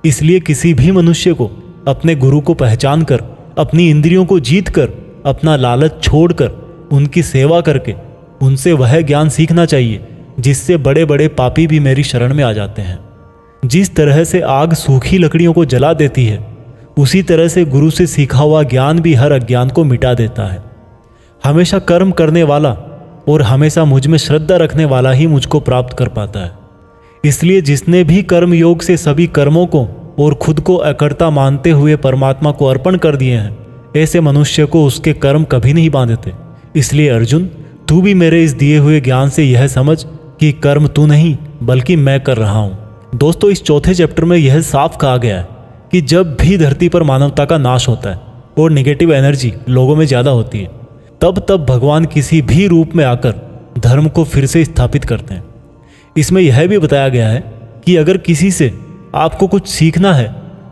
इसलिए किसी भी मनुष्य को अपने गुरु को पहचान कर, अपनी इंद्रियों को जीत कर, अपना लालच छोड़कर उनकी सेवा करके उनसे वह ज्ञान सीखना चाहिए जिससे बड़े बड़े पापी भी मेरी शरण में आ जाते हैं। जिस तरह से आग सूखी लकड़ियों को जला देती है, उसी तरह से गुरु से सीखा हुआ ज्ञान भी हर अज्ञान को मिटा देता है। हमेशा कर्म करने वाला और हमेशा मुझ में श्रद्धा रखने वाला ही मुझको प्राप्त कर पाता है। इसलिए जिसने भी कर्म योग से सभी कर्मों को और खुद को अकर्ता मानते हुए परमात्मा को अर्पण कर दिए हैं, ऐसे मनुष्य को उसके कर्म कभी नहीं बांधते। इसलिए अर्जुन, तू भी मेरे इस दिए हुए ज्ञान से यह समझ कि कर्म तू नहीं बल्कि मैं कर रहा हूँ। दोस्तों, इस चौथे चैप्टर में यह साफ कहा गया है कि जब भी धरती पर मानवता का नाश होता है और नेगेटिव एनर्जी लोगों में ज़्यादा होती है, तब तब भगवान किसी भी रूप में आकर धर्म को फिर से स्थापित करते हैं। इसमें यह भी बताया गया है कि अगर किसी से आपको कुछ सीखना है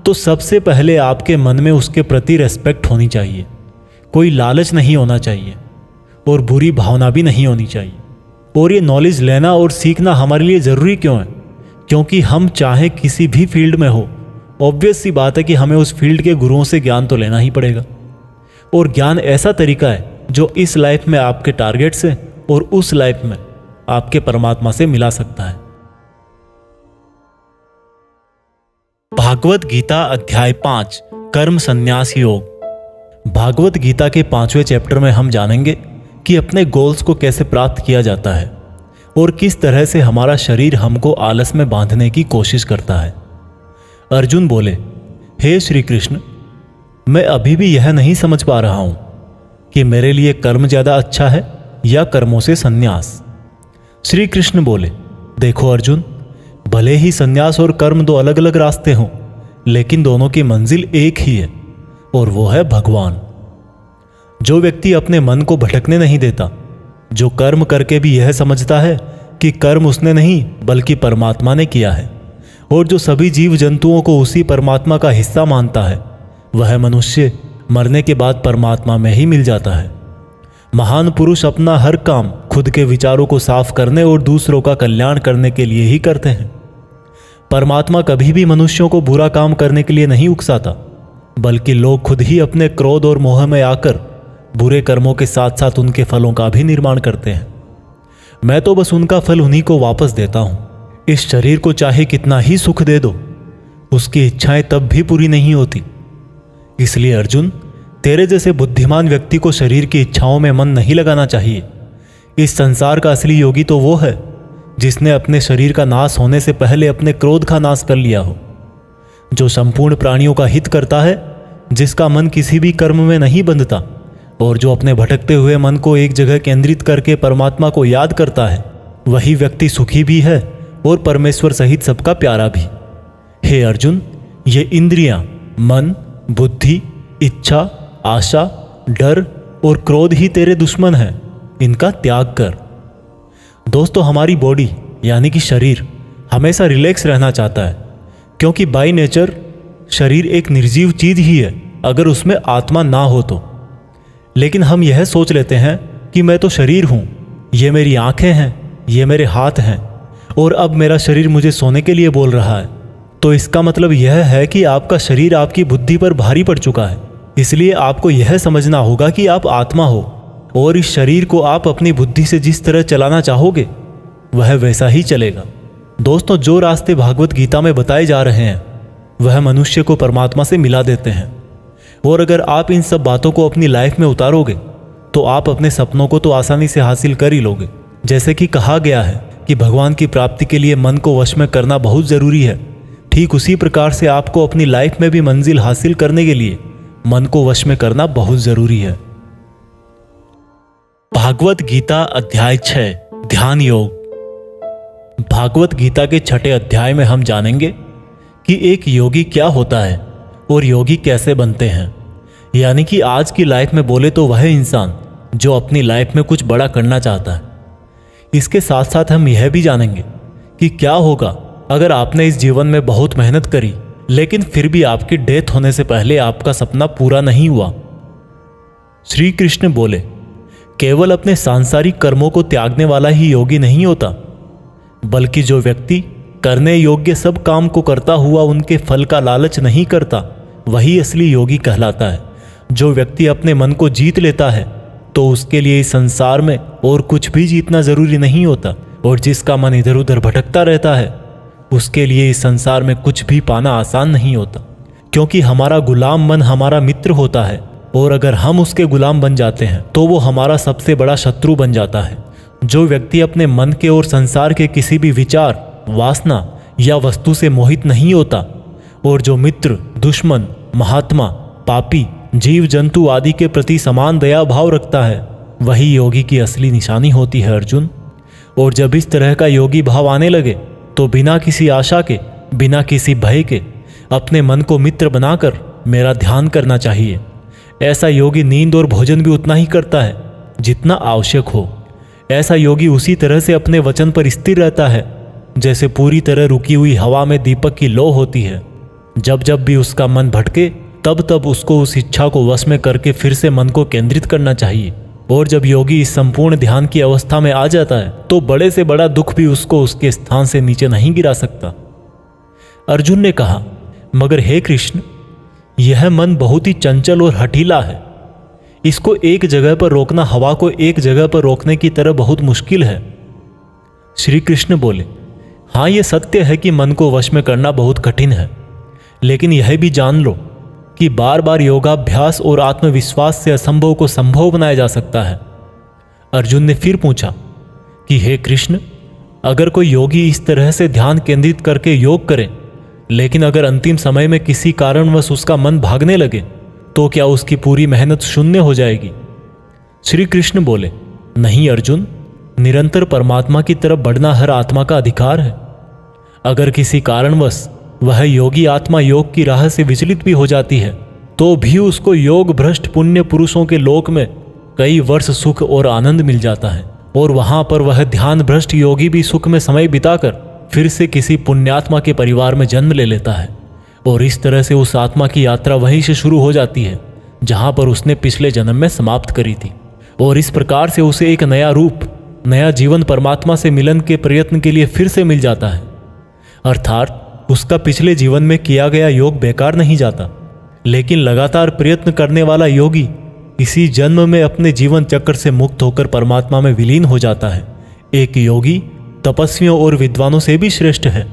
तो सबसे पहले आपके मन में उसके प्रति रेस्पेक्ट होनी चाहिए, कोई लालच नहीं होना चाहिए और बुरी भावना भी नहीं होनी चाहिए। और ये नॉलेज लेना और सीखना हमारे लिए ज़रूरी क्यों है? क्योंकि हम चाहे किसी भी फील्ड में हो, ऑब्वियस सी बात है कि हमें उस फील्ड के गुरुओं से ज्ञान तो लेना ही पड़ेगा। और ज्ञान ऐसा तरीका है जो इस लाइफ में आपके टारगेट से और उस लाइफ में आपके परमात्मा से मिला सकता है। भागवत गीता अध्याय 5 कर्म संन्यास योग। भागवत गीता के 5वें चैप्टर में हम जानेंगे कि अपने गोल्स को कैसे प्राप्त किया जाता है और किस तरह से हमारा शरीर हमको आलस में बांधने की कोशिश करता है। अर्जुन बोले, हे श्री कृष्ण, मैं अभी भी यह नहीं समझ पा रहा हूं कि मेरे लिए कर्म ज्यादा अच्छा है या कर्मों से संन्यास। श्री कृष्ण बोले, देखो अर्जुन, भले ही संन्यास और कर्म दो अलग अलग रास्ते हों, लेकिन दोनों की मंजिल एक ही है और वो है भगवान। जो व्यक्ति अपने मन को भटकने नहीं देता, जो कर्म करके भी यह समझता है कि कर्म उसने नहीं बल्कि परमात्मा ने किया है, और जो सभी जीव जंतुओं को उसी परमात्मा का हिस्सा मानता है, वह मनुष्य मरने के बाद परमात्मा में ही मिल जाता है। महान पुरुष अपना हर काम खुद के विचारों को साफ करने और दूसरों का कल्याण करने के लिए ही करते हैं। परमात्मा कभी भी मनुष्यों को बुरा काम करने के लिए नहीं उकसाता, बल्कि लोग खुद ही अपने क्रोध और मोह में आकर बुरे कर्मों के साथ साथ उनके फलों का भी निर्माण करते हैं। मैं तो बस उनका फल उन्हीं को वापस देता हूं। इस शरीर को चाहे कितना ही सुख दे दो, उसकी इच्छाएं तब भी पूरी नहीं होती। इसलिए अर्जुन, तेरे जैसे बुद्धिमान व्यक्ति को शरीर की इच्छाओं में मन नहीं लगाना चाहिए। इस संसार का असली योगी तो वो है जिसने अपने शरीर का नाश होने से पहले अपने क्रोध का नाश कर लिया हो, जो संपूर्ण प्राणियों का हित करता है, जिसका मन किसी भी कर्म में नहीं बंधता और जो अपने भटकते हुए मन को एक जगह केंद्रित करके परमात्मा को याद करता है, वही व्यक्ति सुखी भी है और परमेश्वर सहित सबका प्यारा भी। हे अर्जुन, ये इंद्रियां, मन, बुद्धि, इच्छा, आशा, डर और क्रोध ही तेरे दुश्मन हैं। इनका त्याग कर। दोस्तों, हमारी बॉडी यानी कि शरीर हमेशा रिलैक्स रहना चाहता है, क्योंकि बाय नेचर शरीर एक निर्जीव चीज ही है अगर उसमें आत्मा ना हो तो। लेकिन हम यह सोच लेते हैं कि मैं तो शरीर हूं, ये मेरी आंखें हैं, ये मेरे हाथ हैं और अब मेरा शरीर मुझे सोने के लिए बोल रहा है। तो इसका मतलब यह है कि आपका शरीर आपकी बुद्धि पर भारी पड़ चुका है। इसलिए आपको यह समझना होगा कि आप आत्मा हो और इस शरीर को आप अपनी बुद्धि से जिस तरह चलाना चाहोगे वह वैसा ही चलेगा। दोस्तों, जो रास्ते भागवत गीता में बताए जा रहे हैं वह मनुष्य को परमात्मा से मिला देते हैं। और अगर आप इन सब बातों को अपनी लाइफ में उतारोगे तो आप अपने सपनों को तो आसानी से हासिल कर ही लोगे। जैसे कि कहा गया है कि भगवान की प्राप्ति के लिए मन को वश में करना बहुत ज़रूरी है, ठीक उसी प्रकार से आपको अपनी लाइफ में भी मंजिल हासिल करने के लिए मन को वश में करना बहुत ज़रूरी है। भागवत गीता अध्याय 6 ध्यान योग। भागवत गीता के 6ठे अध्याय में हम जानेंगे कि एक योगी क्या होता है और योगी कैसे बनते हैं। यानी कि आज की लाइफ में बोले तो वह इंसान जो अपनी लाइफ में कुछ बड़ा करना चाहता है। इसके साथ साथ हम यह भी जानेंगे कि क्या होगा अगर आपने इस जीवन में बहुत मेहनत करी लेकिन फिर भी आपकी डेथ होने से पहले आपका सपना पूरा नहीं हुआ। श्री कृष्ण बोले, केवल अपने सांसारिक कर्मों को त्यागने वाला ही योगी नहीं होता, बल्कि जो व्यक्ति करने योग्य सब काम को करता हुआ उनके फल का लालच नहीं करता, वही असली योगी कहलाता है। जो व्यक्ति अपने मन को जीत लेता है तो उसके लिए इस संसार में और कुछ भी जीतना जरूरी नहीं होता, और जिसका मन इधर उधर भटकता रहता है उसके लिए इस संसार में कुछ भी पाना आसान नहीं होता, क्योंकि हमारा गुलाम मन हमारा मित्र होता है और अगर हम उसके गुलाम बन जाते हैं तो वो हमारा सबसे बड़ा शत्रु बन जाता है। जो व्यक्ति अपने मन के और संसार के किसी भी विचार, वासना या वस्तु से मोहित नहीं होता और जो मित्र, दुश्मन, महात्मा, पापी, जीव जंतु आदि के प्रति समान दया भाव रखता है, वही योगी की असली निशानी होती है अर्जुन। और जब इस तरह का योगी भाव आने लगे तो बिना किसी आशा के, बिना किसी भय के अपने मन को मित्र बनाकर मेरा ध्यान करना चाहिए। ऐसा योगी नींद और भोजन भी उतना ही करता है जितना आवश्यक हो। ऐसा योगी उसी तरह से अपने वचन पर स्थिर रहता है जैसे पूरी तरह रुकी हुई हवा में दीपक की लौ होती है। जब जब भी उसका मन भटके तब तब उसको उस इच्छा को वश में करके फिर से मन को केंद्रित करना चाहिए। और जब योगी इस संपूर्ण ध्यान की अवस्था में आ जाता है तो बड़े से बड़ा दुख भी उसको उसके स्थान से नीचे नहीं गिरा सकता। अर्जुन ने कहा, मगर हे कृष्ण, यह मन बहुत ही चंचल और हठीला है। इसको एक जगह पर रोकना हवा को एक जगह पर रोकने की तरह बहुत मुश्किल है। श्री कृष्ण बोले, हाँ, यह सत्य है कि मन को वश में करना बहुत कठिन है, लेकिन यह भी जान लो कि बार बार योगाभ्यास और आत्मविश्वास से असंभव को संभव बनाया जा सकता है। अर्जुन ने फिर पूछा कि हे कृष्ण, अगर कोई योगी इस तरह से ध्यान केंद्रित करके योग करे, लेकिन अगर अंतिम समय में किसी कारणवश उसका मन भागने लगे तो क्या उसकी पूरी मेहनत शून्य हो जाएगी? श्री कृष्ण बोले, नहीं अर्जुन, निरंतर परमात्मा की तरफ बढ़ना हर आत्मा का अधिकार है। अगर किसी कारणवश वह योगी आत्मा योग की राह से विचलित भी हो जाती है तो भी उसको योग भ्रष्ट पुण्य पुरुषों के लोक में कई वर्ष सुख और आनंद मिल जाता है, और वहां पर वह ध्यान भ्रष्ट योगी भी सुख में समय बिताकर फिर से किसी पुण्यात्मा के परिवार में जन्म ले लेता है। और इस तरह से उस आत्मा की यात्रा वहीं से शुरू हो जाती है जहां पर उसने पिछले जन्म में समाप्त करी थी, और इस प्रकार से उसे एक नया रूप, नया जीवन परमात्मा से मिलन के प्रयत्न के लिए फिर से मिल जाता है। अर्थात उसका पिछले जीवन में किया गया योग बेकार नहीं जाता, लेकिन लगातार प्रयत्न करने वाला योगी इसी जन्म में अपने जीवन चक्र से मुक्त होकर परमात्मा में विलीन हो जाता है। एक योगी तपस्वियों और विद्वानों से भी श्रेष्ठ है।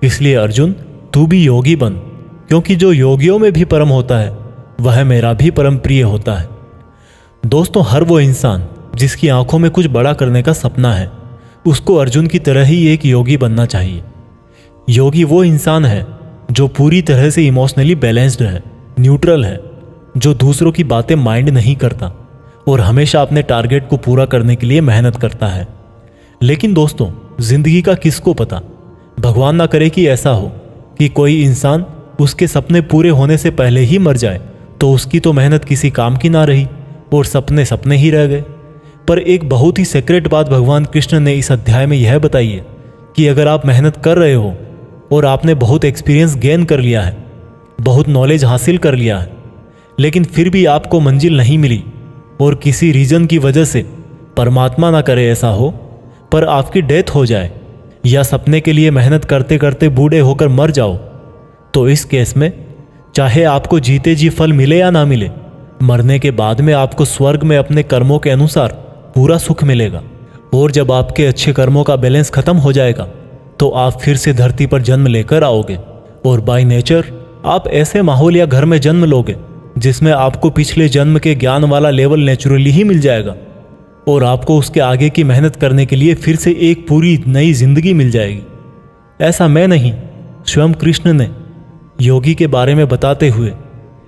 इसलिए अर्जुन, तू भी योगी बन, क्योंकि जो योगियों में भी परम होता है वह मेरा भी परम प्रिय होता है। दोस्तों, हर वो इंसान जिसकी आंखों में कुछ बड़ा करने का सपना है, उसको अर्जुन की तरह ही एक योगी बनना चाहिए। योगी वो इंसान है जो पूरी तरह से इमोशनली बैलेंस्ड है, न्यूट्रल है, जो दूसरों की बातें माइंड नहीं करता और हमेशा अपने टारगेट को पूरा करने के लिए मेहनत करता है। लेकिन दोस्तों, जिंदगी का किसको पता, भगवान ना करे कि ऐसा हो कि कोई इंसान उसके सपने पूरे होने से पहले ही मर जाए, तो उसकी तो मेहनत किसी काम की ना रही और सपने सपने ही रह गए। पर एक बहुत ही सीक्रेट बात भगवान कृष्ण ने इस अध्याय में यह बताई है कि अगर आप मेहनत कर रहे हो और आपने बहुत एक्सपीरियंस गेन कर लिया है, बहुत नॉलेज हासिल कर लिया है, लेकिन फिर भी आपको मंजिल नहीं मिली और किसी रीजन की वजह से, परमात्मा ना करे ऐसा हो, पर आपकी डेथ हो जाए या सपने के लिए मेहनत करते करते बूढ़े होकर मर जाओ, तो इस केस में चाहे आपको जीते जी फल मिले या ना मिले, मरने के बाद में आपको स्वर्ग में अपने कर्मों के अनुसार पूरा सुख मिलेगा। और जब आपके अच्छे कर्मों का बैलेंस खत्म हो जाएगा तो आप फिर से धरती पर जन्म लेकर आओगे और बाय नेचर आप ऐसे माहौल या घर में जन्म लोगे जिसमें आपको पिछले जन्म के ज्ञान वाला लेवल नेचुरली ही मिल जाएगा और आपको उसके आगे की मेहनत करने के लिए फिर से एक पूरी नई जिंदगी मिल जाएगी। ऐसा मैं नहीं, स्वयं कृष्ण ने योगी के बारे में बताते हुए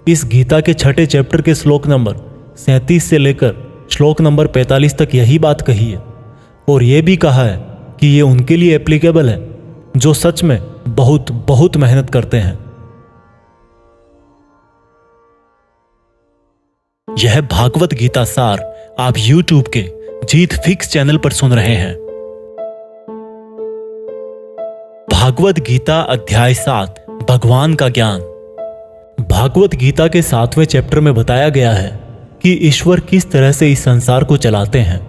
इस गीता के 6 चैप्टर के श्लोक नंबर 37 से लेकर श्लोक नंबर 45 तक यही बात कही है और यह भी कहा है कि ये उनके लिए एप्लीकेबल है जो सच में बहुत बहुत मेहनत करते हैं। यह भागवत गीता सार आप YouTube के जीत फिक्स चैनल पर सुन रहे हैं। भागवत गीता अध्याय 7 भगवान का ज्ञान। भागवत गीता के 7वें चैप्टर में बताया गया है कि ईश्वर किस तरह से इस संसार को चलाते हैं,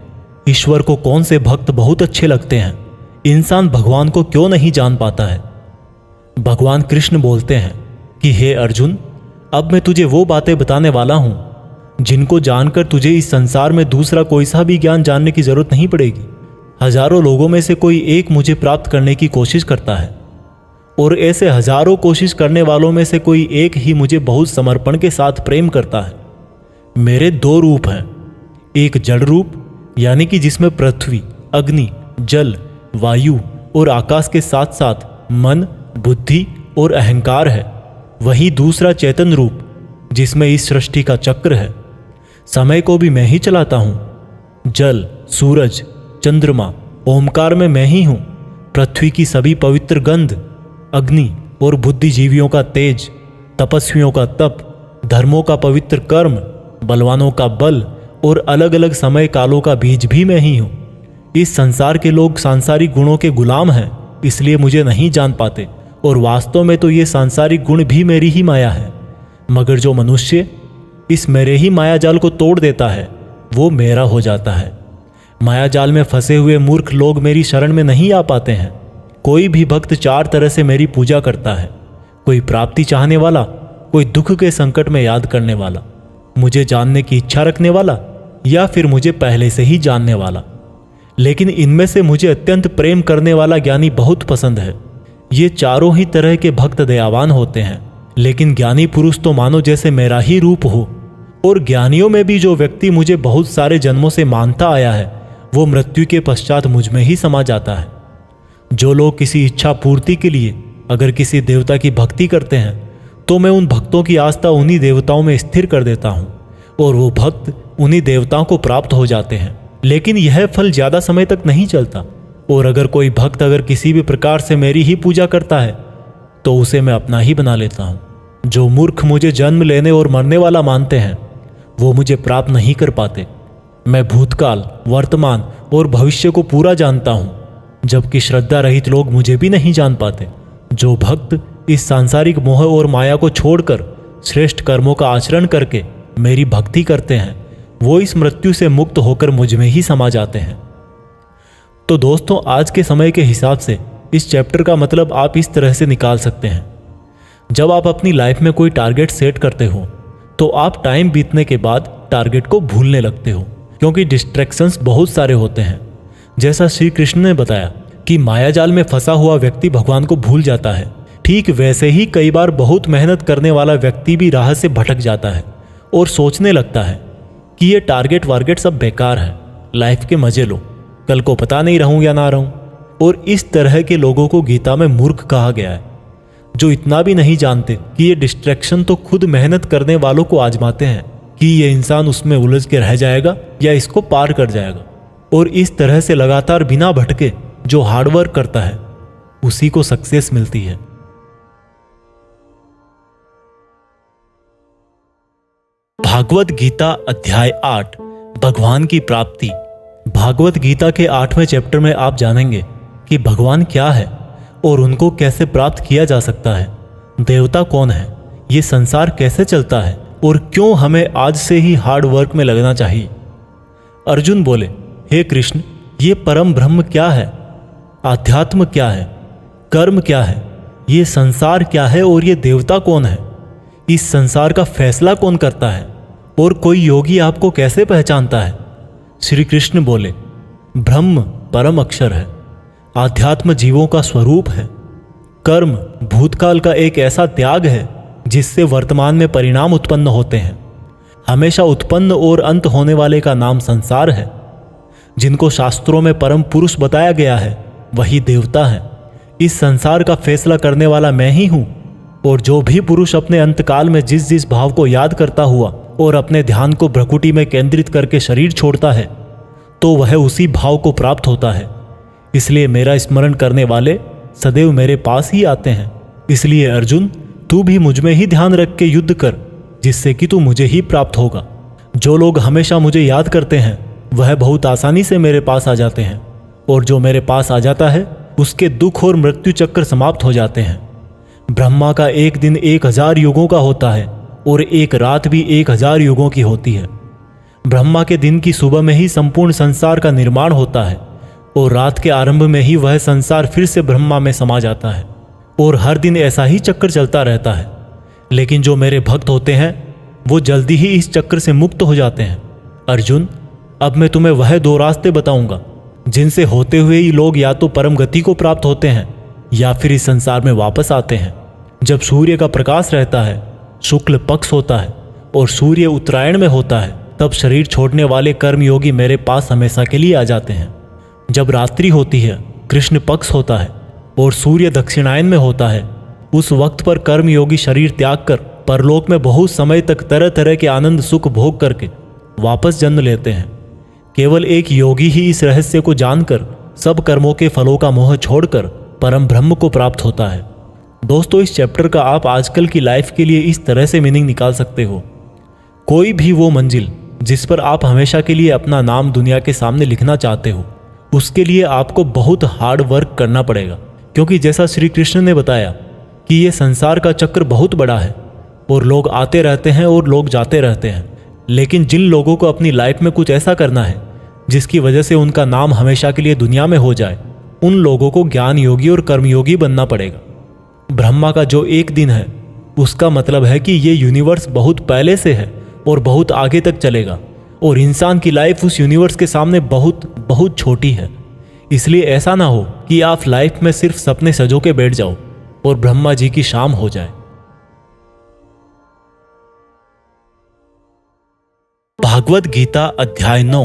ईश्वर को कौन से भक्त बहुत अच्छे लगते हैं, इंसान भगवान को क्यों नहीं जान पाता है। भगवान कृष्ण बोलते हैं कि हे अर्जुन, अब मैं तुझे वो बातें बताने वाला हूं जिनको जानकर तुझे इस संसार में दूसरा कोई सा भी ज्ञान जानने की जरूरत नहीं पड़ेगी। हजारों लोगों में से कोई एक मुझे प्राप्त करने की कोशिश करता है और ऐसे हजारों कोशिश करने वालों में से कोई एक ही मुझे बहुत समर्पण के साथ प्रेम करता है। मेरे 2 रूप हैं, एक जड़ रूप यानी कि जिसमें पृथ्वी, अग्नि, जल, वायु और आकाश के साथ साथ मन, बुद्धि और अहंकार है। वही दूसरा चेतन रूप जिसमें इस सृष्टि का चक्र है। समय को भी मैं ही चलाता हूं। जल, सूरज, चंद्रमा, ओमकार में मैं ही हूं। पृथ्वी की सभी पवित्र गंध, अग्नि और बुद्धिजीवियों का तेज, तपस्वियों का तप, धर्मों का पवित्र कर्म, बलवानों का बल और अलग अलग समय कालों का बीज भी मैं ही हूं। इस संसार के लोग सांसारिक गुणों के गुलाम हैं, इसलिए मुझे नहीं जान पाते और वास्तव में तो ये सांसारिक गुण भी मेरी ही माया है। मगर जो मनुष्य इस मेरे ही माया जाल को तोड़ देता है वो मेरा हो जाता है। माया जाल में फंसे हुए मूर्ख लोग मेरी शरण में नहीं आ पाते हैं। कोई भी भक्त 4 तरह से मेरी पूजा करता है, कोई प्राप्ति चाहने वाला, कोई दुख के संकट में याद करने वाला, मुझे जानने की इच्छा रखने वाला या फिर मुझे पहले से ही जानने वाला। लेकिन इनमें से मुझे अत्यंत प्रेम करने वाला ज्ञानी बहुत पसंद है। ये चारों ही तरह के भक्त दयावान होते हैं, लेकिन ज्ञानी पुरुष तो मानो जैसे मेरा ही रूप हो। और ज्ञानियों में भी जो व्यक्ति मुझे बहुत सारे जन्मों से मानता आया है वो मृत्यु के पश्चात मुझ में ही समा जाता है। जो लोग किसी इच्छा पूर्ति के लिए अगर किसी देवता की भक्ति करते हैं तो मैं उन भक्तों की आस्था उन्हीं देवताओं में स्थिर कर देता हूँ और वो भक्त उन्हीं देवताओं को प्राप्त हो जाते हैं। लेकिन यह फल ज्यादा समय तक नहीं चलता और अगर कोई भक्त अगर किसी भी प्रकार से मेरी ही पूजा करता है तो उसे मैं अपना ही बना लेता हूँ। जो मूर्ख मुझे जन्म लेने और मरने वाला मानते हैं वो मुझे प्राप्त नहीं कर पाते। मैं भूतकाल, वर्तमान और भविष्य को पूरा जानता हूँ, जबकि श्रद्धा रहित लोग मुझे भी नहीं जान पाते। जो भक्त इस सांसारिक मोह और माया को छोड़कर श्रेष्ठ कर्मों का आचरण करके मेरी भक्ति करते हैं वो इस मृत्यु से मुक्त होकर मुझ में ही समा जाते हैं। तो दोस्तों, आज के समय के हिसाब से इस चैप्टर का मतलब आप इस तरह से निकाल सकते हैं। जब आप अपनी लाइफ में कोई टारगेट सेट करते हो तो आप टाइम बीतने के बाद टारगेट को भूलने लगते हो, क्योंकि डिस्ट्रैक्शंस बहुत सारे होते हैं। जैसा श्री कृष्ण ने बताया कि मायाजाल में फंसा हुआ व्यक्ति भगवान को भूल जाता है, ठीक वैसे ही कई बार बहुत मेहनत करने वाला व्यक्ति भी राह से भटक जाता है और सोचने लगता है कि ये टारगेट वारगेट सब बेकार है, लाइफ के मजे लो, कल को पता नहीं रहूं या ना रहूं। और इस तरह के लोगों को गीता में मूर्ख कहा गया है, जो इतना भी नहीं जानते कि ये डिस्ट्रैक्शन तो खुद मेहनत करने वालों को आजमाते हैं कि ये इंसान उसमें उलझ के रह जाएगा या इसको पार कर जाएगा। और इस तरह से लगातार बिना भटके जो हार्डवर्क करता है उसी को सक्सेस मिलती है। भागवत गीता अध्याय 8 भगवान की प्राप्ति। भागवत गीता के 8वें चैप्टर में आप जानेंगे कि भगवान क्या है और उनको कैसे प्राप्त किया जा सकता है, देवता कौन है, ये संसार कैसे चलता है और क्यों हमें आज से ही हार्ड वर्क में लगना चाहिए। अर्जुन बोले, हे कृष्ण, ये परम ब्रह्म क्या है, आध्यात्म क्या है, कर्म क्या है, ये संसार क्या है और ये देवता कौन है, इस संसार का फैसला कौन करता है और कोई योगी आपको कैसे पहचानता है। श्री कृष्ण बोले, ब्रह्म परम अक्षर है, आध्यात्म जीवों का स्वरूप है, कर्म भूतकाल का एक ऐसा त्याग है जिससे वर्तमान में परिणाम उत्पन्न होते हैं, हमेशा उत्पन्न और अंत होने वाले का नाम संसार है। जिनको शास्त्रों में परम पुरुष बताया गया है वही देवता है। इस संसार का फैसला करने वाला मैं ही हूं। और जो भी पुरुष अपने अंतकाल में जिस जिस भाव को याद करता हुआ और अपने ध्यान को भ्रकुटी में केंद्रित करके शरीर छोड़ता है तो वह उसी भाव को प्राप्त होता है। इसलिए मेरा स्मरण करने वाले सदैव मेरे पास ही आते हैं। इसलिए अर्जुन, तू भी मुझ में ही ध्यान रख के युद्ध कर, जिससे कि तू मुझे ही प्राप्त होगा। जो लोग हमेशा मुझे याद करते हैं वह बहुत आसानी से मेरे पास आ जाते हैं, और जो मेरे पास आ जाता है उसके दुख और मृत्यु चक्र समाप्त हो जाते हैं। ब्रह्मा का एक दिन 1000 युगों का होता है और एक रात भी 1000 युगों की होती है। ब्रह्मा के दिन की सुबह में ही संपूर्ण संसार का निर्माण होता है और रात के आरंभ में ही वह संसार फिर से ब्रह्मा में समा जाता है, और हर दिन ऐसा ही चक्र चलता रहता है। लेकिन जो मेरे भक्त होते हैं वो जल्दी ही इस चक्र से मुक्त हो जाते हैं। अर्जुन, अब मैं तुम्हें वह 2 रास्ते बताऊंगा जिनसे होते हुए ही लोग या तो परम गति को प्राप्त होते हैं या फिर इस संसार में वापस आते हैं। जब सूर्य का प्रकाश रहता है, शुक्ल पक्ष होता है और सूर्य उत्तरायण में होता है, तब शरीर छोड़ने वाले कर्मयोगी मेरे पास हमेशा के लिए आ जाते हैं। जब रात्रि होती है, कृष्ण पक्ष होता है और सूर्य दक्षिणायन में होता है, उस वक्त पर कर्मयोगी शरीर त्याग कर परलोक में बहुत समय तक तरह तरह के आनंद सुख भोग करके वापस जन्म लेते हैं। केवल एक योगी ही इस रहस्य को जानकर सब कर्मों के फलों का मोह छोड़कर परम ब्रह्म को प्राप्त होता है। दोस्तों, इस चैप्टर का आप आजकल की लाइफ के लिए इस तरह से मीनिंग निकाल सकते हो, कोई भी वो मंजिल जिस पर आप हमेशा के लिए अपना नाम दुनिया के सामने लिखना चाहते हो, उसके लिए आपको बहुत हार्ड वर्क करना पड़ेगा। क्योंकि जैसा श्री कृष्ण ने बताया कि ये संसार का चक्र बहुत बड़ा है और लोग आते रहते हैं और लोग जाते रहते हैं। लेकिन जिन लोगों को अपनी लाइफ में कुछ ऐसा करना है जिसकी वजह से उनका नाम हमेशा के लिए दुनिया में हो जाए, उन लोगों को ज्ञान योगी और कर्मयोगी बनना पड़ेगा। ब्रह्मा का जो एक दिन है उसका मतलब है कि ये यूनिवर्स बहुत पहले से है और बहुत आगे तक चलेगा, और इंसान की लाइफ उस यूनिवर्स के सामने बहुत बहुत छोटी है। इसलिए ऐसा ना हो कि आप लाइफ में सिर्फ सपने सजो के बैठ जाओ और ब्रह्मा जी की शाम हो जाए। भागवत गीता अध्याय 9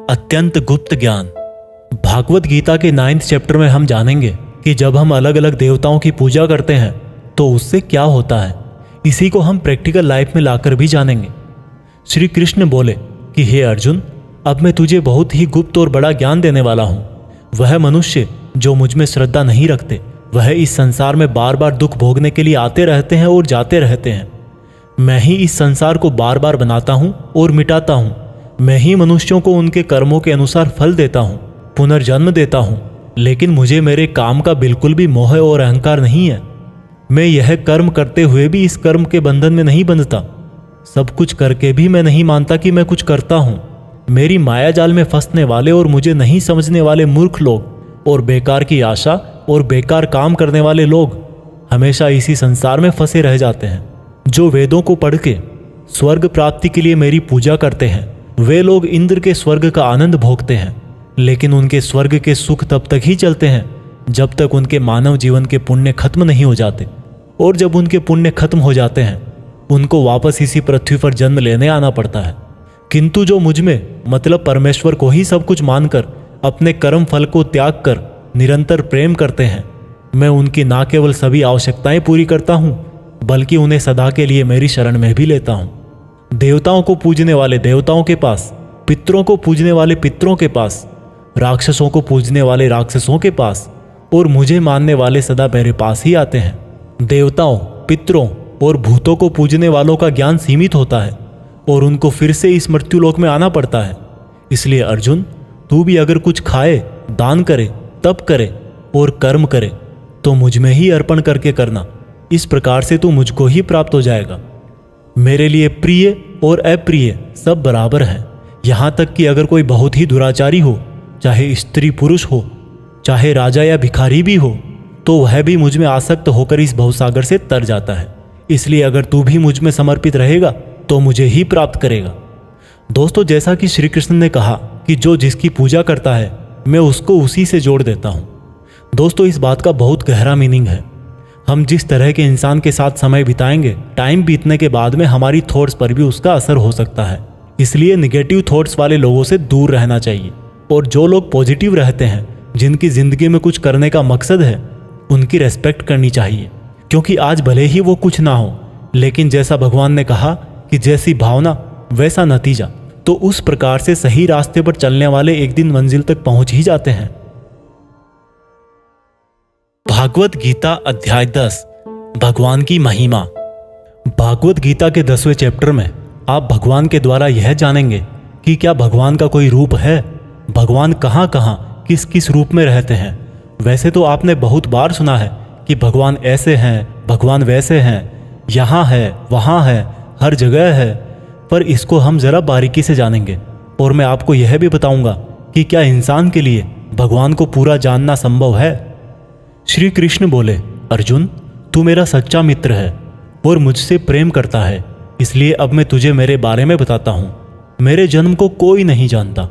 अत्यंत गुप्त ज्ञान। भागवत गीता के 9th चैप्टर में हम जानेंगे कि जब हम अलग अलग देवताओं की पूजा करते हैं तो उससे क्या होता है। इसी को हम प्रैक्टिकल लाइफ में लाकर भी जानेंगे। श्री कृष्ण बोले कि हे अर्जुन, अब मैं तुझे बहुत ही गुप्त और बड़ा ज्ञान देने वाला हूं। वह मनुष्य जो मुझ में श्रद्धा नहीं रखते, वह इस संसार में बार बार दुख भोगने के लिए आते रहते हैं और जाते रहते हैं। मैं ही इस संसार को बार बार बनाता हूं और मिटाता हूं। मैं ही मनुष्यों को उनके कर्मों के अनुसार फल देता हूं, पुनर्जन्म देता हूं। लेकिन मुझे मेरे काम का बिल्कुल भी मोह और अहंकार नहीं है। मैं यह कर्म करते हुए भी इस कर्म के बंधन में नहीं बंधता। सब कुछ करके भी मैं नहीं मानता कि मैं कुछ करता हूं। मेरी माया जाल में फंसने वाले और मुझे नहीं समझने वाले मूर्ख लोग और बेकार की आशा और बेकार काम करने वाले लोग हमेशा इसी संसार में फंसे रह जाते हैं। जो वेदों को पढ़ के स्वर्ग प्राप्ति के लिए मेरी पूजा करते हैं, वे लोग इंद्र के स्वर्ग का आनंद भोगते हैं। लेकिन उनके स्वर्ग के सुख तब तक ही चलते हैं जब तक उनके मानव जीवन के पुण्य खत्म नहीं हो जाते। और जब उनके पुण्य खत्म हो जाते हैं उनको वापस इसी पृथ्वी पर जन्म लेने आना पड़ता है। किंतु जो मुझ में मतलब परमेश्वर को ही सब कुछ मानकर अपने कर्म फल को त्याग कर निरंतर प्रेम करते हैं, मैं उनकी ना केवल सभी आवश्यकताएं पूरी करता हूँ बल्कि उन्हें सदा के लिए मेरी शरण में भी लेता हूँ। देवताओं को पूजने वाले देवताओं के पास, पितरों को पूजने वाले पितरों के पास, राक्षसों को पूजने वाले राक्षसों के पास और मुझे मानने वाले सदा मेरे पास ही आते हैं। देवताओं, पितरों और भूतों को पूजने वालों का ज्ञान सीमित होता है और उनको फिर से इस मृत्युलोक में आना पड़ता है। इसलिए अर्जुन, तू भी अगर कुछ खाए, दान करे, तप करे और कर्म करे तो मुझ में ही अर्पण करके करना। इस प्रकार से तू मुझको ही प्राप्त हो जाएगा। मेरे लिए प्रिय और अप्रिय सब बराबर हैं। यहाँ तक कि अगर कोई बहुत ही दुराचारी हो, चाहे स्त्री पुरुष हो, चाहे राजा या भिखारी भी हो, तो वह भी मुझ में आसक्त होकर इस भवसागर से तर जाता है। इसलिए अगर तू भी मुझ में समर्पित रहेगा तो मुझे ही प्राप्त करेगा। दोस्तों, जैसा कि श्री कृष्ण ने कहा कि जो जिसकी पूजा करता है मैं उसको उसी से जोड़ देता हूँ। दोस्तों, इस बात का बहुत गहरा मीनिंग है। हम जिस तरह के इंसान के साथ समय बिताएंगे, टाइम बीतने के बाद में हमारी थॉट्स पर भी उसका असर हो सकता है। इसलिए निगेटिव थॉट्स वाले लोगों से दूर रहना चाहिए और जो लोग पॉजिटिव रहते हैं, जिनकी जिंदगी में कुछ करने का मकसद है, उनकी रेस्पेक्ट करनी चाहिए। क्योंकि आज भले ही वो कुछ ना हो, लेकिन जैसा भगवान ने कहा कि जैसी भावना वैसा नतीजा, तो उस प्रकार से सही रास्ते पर चलने वाले एक दिन मंजिल तक पहुंच ही जाते हैं। भागवत गीता अध्याय 10, भगवान की महिमा। भागवत गीता के 10वें चैप्टर में आप भगवान के द्वारा यह जानेंगे कि क्या भगवान का कोई रूप है, भगवान कहाँ कहाँ किस किस रूप में रहते हैं। वैसे तो आपने बहुत बार सुना है कि भगवान ऐसे हैं, भगवान वैसे हैं, यहाँ है, वहाँ है, हर जगह है, पर इसको हम ज़रा बारीकी से जानेंगे और मैं आपको यह भी बताऊंगा कि क्या इंसान के लिए भगवान को पूरा जानना संभव है। श्री कृष्ण बोले, अर्जुन, तू मेरा सच्चा मित्र है और मुझसे प्रेम करता है, इसलिए अब मैं तुझे मेरे बारे में बताता हूँ। मेरे जन्म को कोई नहीं जानता,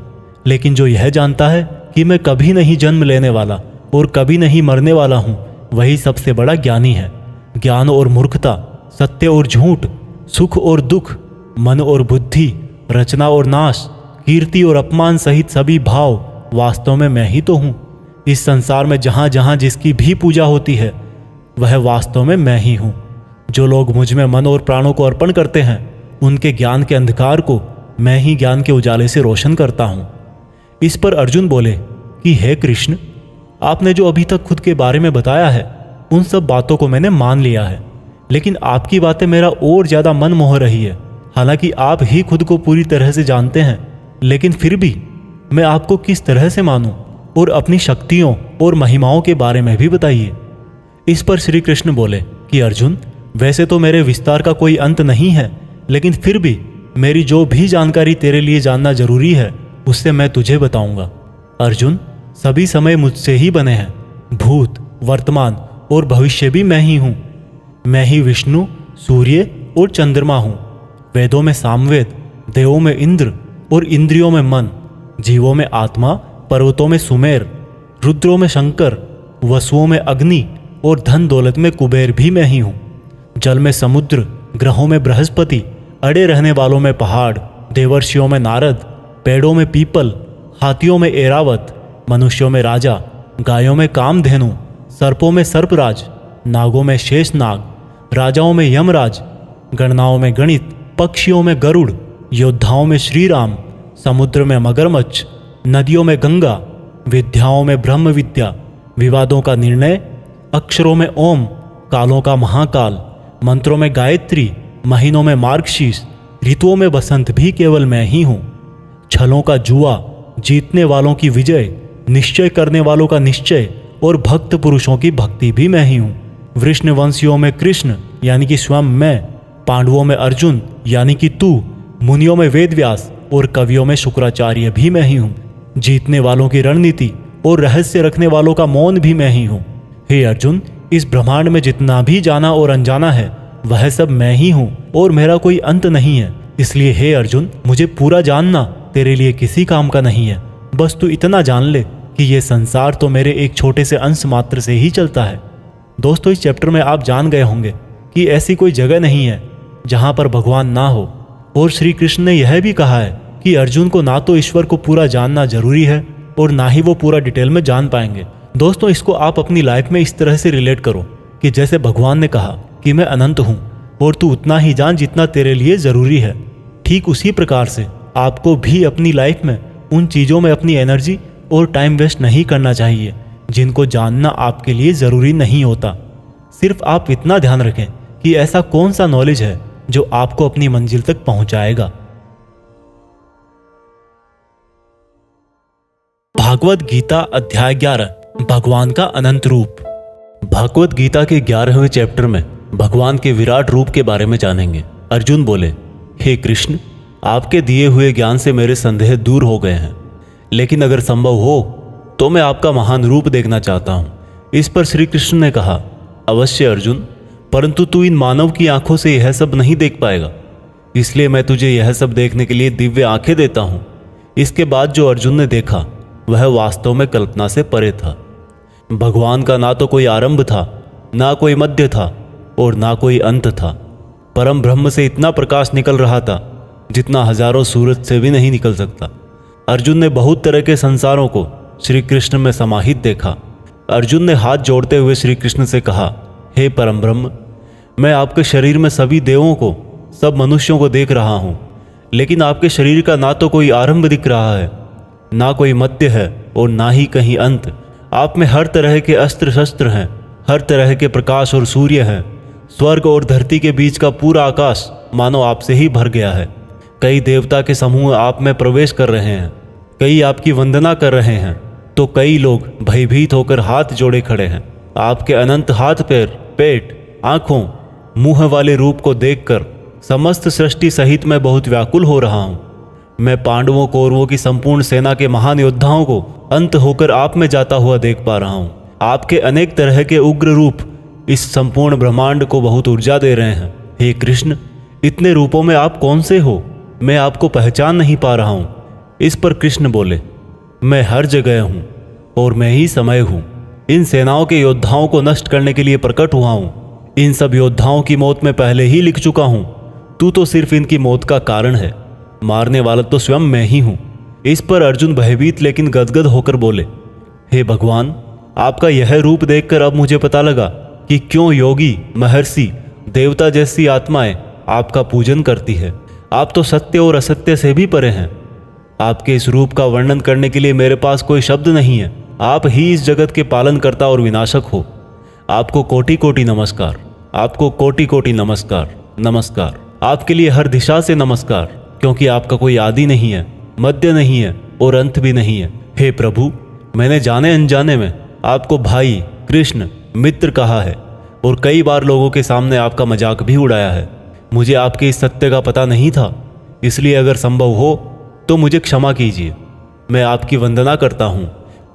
लेकिन जो यह जानता है कि मैं कभी नहीं जन्म लेने वाला और कभी नहीं मरने वाला हूँ, वही सबसे बड़ा ज्ञानी है। ज्ञान और मूर्खता, सत्य और झूठ, सुख और दुख, मन और बुद्धि, रचना और नाश, कीर्ति और अपमान सहित सभी भाव वास्तव में मैं ही तो हूँ। इस संसार में जहाँ जहाँ जिसकी भी पूजा होती है वह वास्तव में मैं ही हूँ। जो लोग मुझ में मन और प्राणों को अर्पण करते हैं, उनके ज्ञान के अंधकार को मैं ही ज्ञान के उजाले से रोशन करता हूँ। इस पर अर्जुन बोले कि हे कृष्ण, आपने जो अभी तक खुद के बारे में बताया है उन सब बातों को मैंने मान लिया है, लेकिन आपकी बातें मेरा और ज़्यादा मन मोह रही है। हालांकि आप ही खुद को पूरी तरह से जानते हैं, लेकिन फिर भी मैं आपको किस तरह से मानूं, और अपनी शक्तियों और महिमाओं के बारे में भी बताइए। इस पर श्री कृष्ण बोले कि अर्जुन, वैसे तो मेरे विस्तार का कोई अंत नहीं है, लेकिन फिर भी मेरी जो भी जानकारी तेरे लिए जानना जरूरी है उससे मैं तुझे बताऊंगा। अर्जुन, सभी समय मुझसे ही बने हैं, भूत, वर्तमान और भविष्य भी मैं ही हूँ। मैं ही विष्णु, सूर्य और चंद्रमा हूँ। वेदों में सामवेद, देवों में इंद्र और इंद्रियों में मन, जीवों में आत्मा, पर्वतों में सुमेर, रुद्रों में शंकर, वसुओं में अग्नि और धन दौलत में कुबेर भी मैं ही हूँ। जल में समुद्र, ग्रहों में बृहस्पति, अड़े रहने वालों में पहाड़, देवर्षियों में नारद, पेड़ों में पीपल, हाथियों में एरावत, मनुष्यों में राजा, गायों में कामधेनु, सर्पों में सर्पराज, नागों में शेषनाग, राजाओं में यमराज, गणनाओं में गणित, पक्षियों में गरुड़, योद्धाओं में श्रीराम, समुद्र में मगरमच्छ, नदियों में गंगा, विद्याओं में ब्रह्म विद्या, विवादों का निर्णय, अक्षरों में ओम, कालों का महाकाल, मंत्रों में गायत्री, महीनों में मार्गशीर्ष, ऋतुओं में बसंत भी केवल मैं ही हूँ। छलों का जुआ, जीतने वालों की विजय, निश्चय करने वालों का निश्चय और भक्त पुरुषों की भक्ति भी मैं ही हूँ। वृष्णवंशियों में कृष्ण यानी कि स्वयं मैं, पांडवों में अर्जुन यानी कि तू, मुनियों में वेदव्यास और कवियों में शुक्राचार्य भी मैं ही हूँ। जीतने वालों की रणनीति और रहस्य रखने वालों का मौन भी मैं ही हूँ। हे अर्जुन, इस ब्रह्मांड में जितना भी जाना और अनजाना है वह सब मैं ही हूँ और मेरा कोई अंत नहीं है। इसलिए हे अर्जुन, मुझे पूरा जानना तेरे लिए किसी काम का नहीं है। बस तू इतना जान ले कि यह संसार तो मेरे एक छोटे से अंश मात्र से ही चलता है। दोस्तों, इस चैप्टर में आप जान गए होंगे कि ऐसी कोई जगह नहीं है जहाँ पर भगवान ना हो। और श्री कृष्ण ने यह भी कहा है कि अर्जुन को ना तो ईश्वर को पूरा जानना जरूरी है और ना ही वो पूरा डिटेल में जान पाएंगे। दोस्तों, इसको आप अपनी लाइफ में इस तरह से रिलेट करो कि जैसे भगवान ने कहा कि मैं अनंत हूँ और तू उतना ही जान जितना तेरे लिए ज़रूरी है। ठीक उसी प्रकार से आपको भी अपनी लाइफ में उन चीज़ों में अपनी एनर्जी और टाइम वेस्ट नहीं करना चाहिए जिनको जानना आपके लिए ज़रूरी नहीं होता। सिर्फ आप इतना ध्यान रखें कि ऐसा कौन सा नॉलेज है जो आपको अपनी मंजिल तक पहुंचाएगा। भागवत गीता अध्याय 11, भगवान का अनंत रूप। भागवत गीता के 11वें चैप्टर में भगवान के विराट रूप के बारे में जानेंगे। अर्जुन बोले, हे कृष्ण, आपके दिए हुए ज्ञान से मेरे संदेह दूर हो गए हैं, लेकिन अगर संभव हो तो मैं आपका महान रूप देखना चाहता हूँ। इस पर श्री कृष्ण ने कहा, अवश्य अर्जुन, परंतु तू इन मानव की आंखों से यह सब नहीं देख पाएगा, इसलिए मैं तुझे यह सब देखने के लिए दिव्य आंखें देता हूँ। इसके बाद जो अर्जुन ने देखा वह वास्तव में कल्पना से परे था। भगवान का ना तो कोई आरंभ था, ना कोई मध्य था और ना कोई अंत था। परम ब्रह्म से इतना प्रकाश निकल रहा था जितना हजारों सूरज से भी नहीं निकल सकता। अर्जुन ने बहुत तरह के संसारों को श्री कृष्ण में समाहित देखा। अर्जुन ने हाथ जोड़ते हुए श्री कृष्ण से कहा, हे परम ब्रह्म, मैं आपके शरीर में सभी देवों को, सब मनुष्यों को देख रहा हूँ, लेकिन आपके शरीर का ना तो कोई आरंभ दिख रहा है, ना कोई मध्य है और ना ही कहीं अंत। आप में हर तरह के अस्त्र शस्त्र हैं, हर तरह के प्रकाश और सूर्य हैं। स्वर्ग और धरती के बीच का पूरा आकाश मानो आपसे ही भर गया है। कई देवता के समूह आप में प्रवेश कर रहे हैं, कई आपकी वंदना कर रहे हैं, तो कई लोग भयभीत होकर हाथ जोड़े खड़े हैं। आपके अनंत हाथ पैर, पेट, आँखों, मुँह वाले रूप को देखकर समस्त सृष्टि सहित मैं बहुत व्याकुल हो रहा हूँ। मैं पांडवों कौरवों की संपूर्ण सेना के महान योद्धाओं को अंत होकर आप में जाता हुआ देख पा रहा हूँ। आपके अनेक तरह के उग्र रूप इस संपूर्ण ब्रह्मांड को बहुत ऊर्जा दे रहे हैं। हे कृष्ण, इतने रूपों में आप कौन से हो? मैं आपको पहचान नहीं पा रहा हूँ। इस पर कृष्ण बोले, मैं हर जगह हूँ और मैं ही समय हूँ। इन सेनाओं के योद्धाओं को नष्ट करने के लिए प्रकट हुआ हूँ। इन सब योद्धाओं की मौत मैं पहले ही लिख चुका हूँ। तू तो सिर्फ इनकी मौत का कारण है, मारने वाला तो स्वयं मैं ही हूँ। इस पर अर्जुन भयभीत लेकिन गदगद होकर बोले, हे भगवान, आपका यह रूप देखकर अब मुझे पता लगा कि क्यों योगी, महर्षि, देवता जैसी आत्माएं आपका पूजन करती है। आप तो सत्य और असत्य से भी परे हैं। आपके इस रूप का वर्णन करने के लिए मेरे पास कोई शब्द नहीं है। आप ही इस जगत के पालनकर्ता और विनाशक हो। आपको कोटि कोटि नमस्कार, आपको कोटि कोटि नमस्कार, नमस्कार। आपके लिए हर दिशा से नमस्कार, क्योंकि आपका कोई आदि नहीं है, मध्य नहीं है और अंत भी नहीं है। हे प्रभु, मैंने जाने अनजाने में आपको भाई, कृष्ण, मित्र कहा है और कई बार लोगों के सामने आपका मजाक भी उड़ाया है। मुझे आपके इस सत्य का पता नहीं था, इसलिए अगर संभव हो तो मुझे क्षमा कीजिए। मैं आपकी वंदना करता हूँ।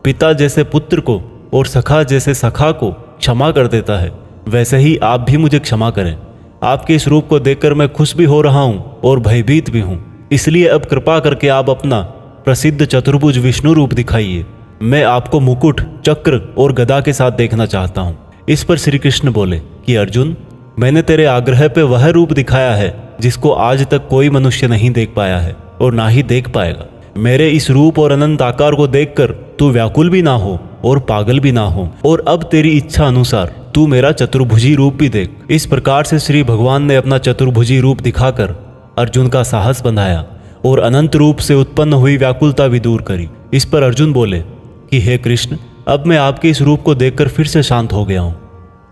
पिता जैसे पुत्र को और सखा जैसे सखा को क्षमा कर देता है, वैसे ही आप भी मुझे क्षमा करें। आपके इस रूप को देखकर मैं खुश भी हो रहा हूँ और भयभीत भी हूँ, इसलिए अब कृपा करके आप अपना प्रसिद्ध चतुर्भुज विष्णु रूप दिखाइए। मैं आपको मुकुट, चक्र और गदा के साथ देखना चाहता हूँ। इस पर श्री कृष्ण बोले कि अर्जुन, मैंने तेरे आग्रह पे वह रूप दिखाया है जिसको आज तक कोई मनुष्य नहीं देख पाया है और ना ही देख पाएगा। मेरे इस रूप और अनंत आकार को देखकर तू व्याकुल भी ना हो और पागल भी ना हो, और अब तेरी इच्छा अनुसार तू मेरा चतुर्भुजी रूप भी देख। इस प्रकार से श्री भगवान ने अपना चतुर्भुजी रूप दिखाकर अर्जुन का साहस बंधाया और अनंत रूप से उत्पन्न हुई व्याकुलता भी दूर करी। इस पर अर्जुन बोले कि हे कृष्ण, अब मैं आपके इस रूप को देखकर फिर से शांत हो गया हूँ।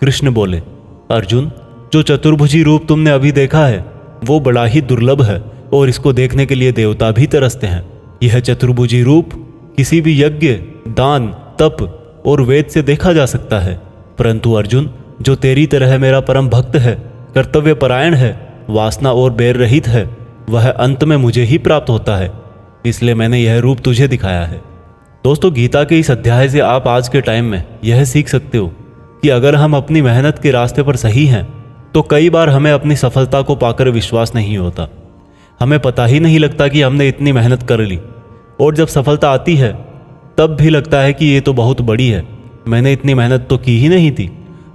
कृष्ण बोले, अर्जुन, जो चतुर्भुजी रूप तुमने अभी देखा है वो बड़ा ही दुर्लभ है और इसको देखने के लिए देवता भी तरसते हैं। यह चतुर्भुजी रूप किसी भी यज्ञ, दान, तप और वेद से देखा जा सकता है, परंतु अर्जुन, जो तेरी तरह मेरा परम भक्त है, कर्तव्य परायण है, वासना और बैर रहित है, वह अंत में मुझे ही प्राप्त होता है। इसलिए मैंने यह रूप तुझे दिखाया है। दोस्तों, गीता के इस अध्याय से आप आज के टाइम में यह सीख सकते हो कि अगर हम अपनी मेहनत के रास्ते पर सही हैं तो कई बार हमें अपनी सफलता को पाकर विश्वास नहीं होता। हमें पता ही नहीं लगता कि हमने इतनी मेहनत कर ली, और जब सफलता आती है तब भी लगता है कि ये तो बहुत बड़ी है, मैंने इतनी मेहनत तो की ही नहीं थी।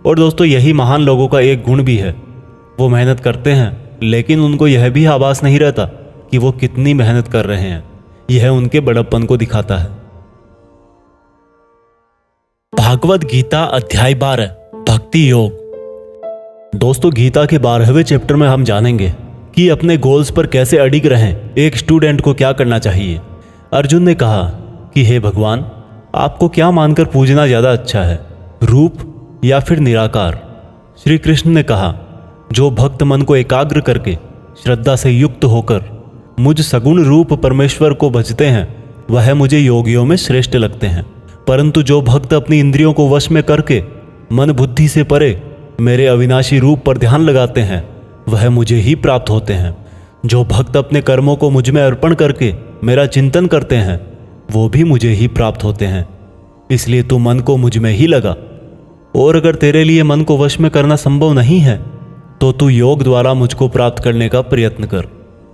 और दोस्तों यही महान लोगों का एक गुण भी है, वो मेहनत करते हैं लेकिन उनको यह भी आभास नहीं रहता कि वो कितनी मेहनत कर रहे हैं। यह उनके बड़प्पन को दिखाता है। भागवत गीता अध्याय 12 भक्ति योग। दोस्तों गीता के 12वें चैप्टर में हम जानेंगे कि अपने गोल्स पर कैसे अडिग रहें, एक स्टूडेंट को क्या करना चाहिए। अर्जुन ने कहा कि हे भगवान, आपको क्या मानकर पूजना ज्यादा अच्छा है, रूप या फिर निराकार। श्री कृष्ण ने कहा, जो भक्त मन को एकाग्र करके श्रद्धा से युक्त होकर मुझ सगुण रूप परमेश्वर को भजते हैं, वह मुझे योगियों में श्रेष्ठ लगते हैं। परंतु जो भक्त अपनी इंद्रियों को वश में करके मन बुद्धि से परे मेरे अविनाशी रूप पर ध्यान लगाते हैं, वह मुझे ही प्राप्त होते हैं। जो भक्त अपने कर्मों को मुझ में अर्पण करके मेरा चिंतन करते हैं, वो भी मुझे ही प्राप्त होते हैं। इसलिए तू मन को मुझ में ही लगा, और अगर तेरे लिए मन को वश में करना संभव नहीं है तो तू योग द्वारा मुझको प्राप्त करने का प्रयत्न कर।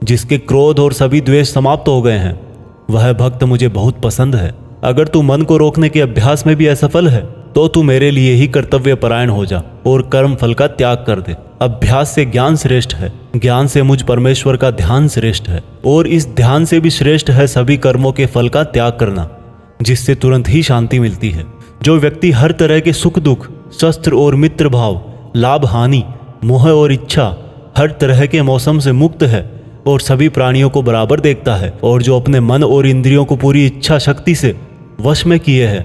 जिसके क्रोध और सभी द्वेष समाप्त हो गए हैं, वह भक्त मुझे बहुत पसंद है। अगर तू मन को रोकने के अभ्यास में भी असफल है तो तू मेरे लिए ही कर्तव्य परायण हो जा और कर्म फल का त्याग कर दे। अभ्यास से ज्ञान श्रेष्ठ है, ज्ञान से मुझ परमेश्वर का ध्यान श्रेष्ठ है, और इस ध्यान से भी श्रेष्ठ है सभी कर्मों के फल का त्याग करना, जिससे तुरंत ही शांति मिलती है। जो व्यक्ति हर तरह के सुख दुख, शस्त्र और मित्र भाव, लाभ हानि, मोह और इच्छा, हर तरह के मौसम से मुक्त है और सभी प्राणियों को बराबर देखता है, और जो अपने मन और इंद्रियों को पूरी इच्छा शक्ति से वश में किए है,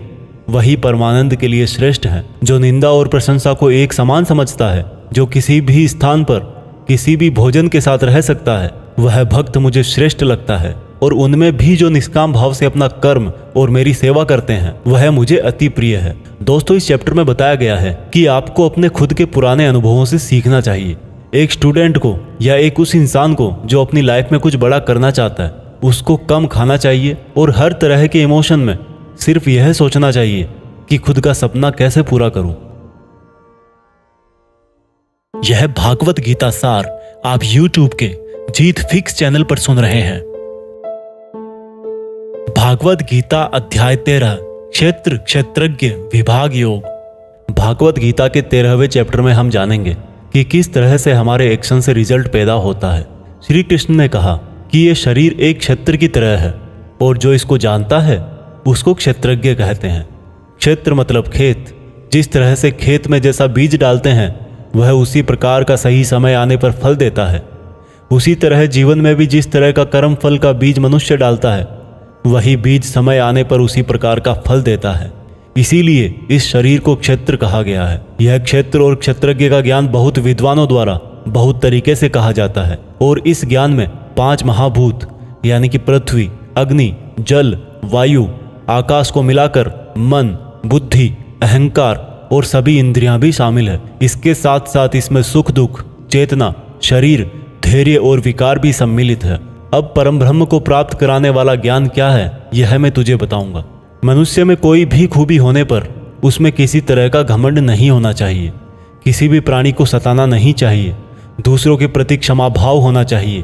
वही परमानंद के लिए श्रेष्ठ है। जो निंदा और प्रशंसा को एक समान समझता है, जो किसी भी स्थान पर किसी भी भोजन के साथ रह सकता है, वह भक्त मुझे श्रेष्ठ लगता है। और उनमें भी जो निष्काम भाव से अपना कर्म और मेरी सेवा करते हैं, वह मुझे अति प्रिय है। दोस्तों इस चैप्टर में बताया गया है कि आपको अपने खुद के पुराने अनुभवों से सीखना चाहिए। एक स्टूडेंट को या एक उस इंसान को जो अपनी लाइफ में कुछ बड़ा करना चाहता है, उसको कम खाना चाहिए और हर तरह के इमोशन में सिर्फ यह सोचना चाहिए कि खुद का सपना कैसे पूरा करूं। यह भागवत गीता सार आप YouTube के जीत फिक्स चैनल पर सुन रहे हैं। भागवत गीता अध्याय 13 क्षेत्र क्षेत्रज्ञ विभाग योग। भागवत गीता के 13वें चैप्टर में हम जानेंगे कि किस तरह से हमारे एक्शन से रिजल्ट पैदा होता है। श्री कृष्ण ने कहा कि यह शरीर एक क्षेत्र की तरह है, और जो इसको जानता है उसको क्षेत्रज्ञ कहते हैं। क्षेत्र मतलब खेत। जिस तरह से खेत में जैसा बीज डालते हैं, वह उसी प्रकार का सही समय आने पर फल देता है। उसी तरह जीवन में भी जिस तरह का कर्म फल का बीज मनुष्य डालता है, वही बीज समय आने पर उसी प्रकार का फल देता है। इसीलिए इस शरीर को क्षेत्र कहा गया है। यह क्षेत्र और क्षेत्रज्ञ का ज्ञान बहुत विद्वानों द्वारा बहुत तरीके से कहा जाता है, और इस ज्ञान में 5 महाभूत यानी कि पृथ्वी, अग्नि, जल, वायु, आकाश को मिलाकर मन, बुद्धि, अहंकार और सभी इंद्रियां भी शामिल है। इसके साथ साथ इसमें सुख दुख, चेतना, शरीर, धैर्य और विकार भी सम्मिलित है। अब परम ब्रह्म को प्राप्त कराने वाला ज्ञान क्या है, यह मैं तुझे बताऊंगा। मनुष्य में कोई भी खूबी होने पर उसमें किसी तरह का घमंड नहीं होना चाहिए। किसी भी प्राणी को सताना नहीं चाहिए। दूसरों के प्रति क्षमा भाव होना चाहिए।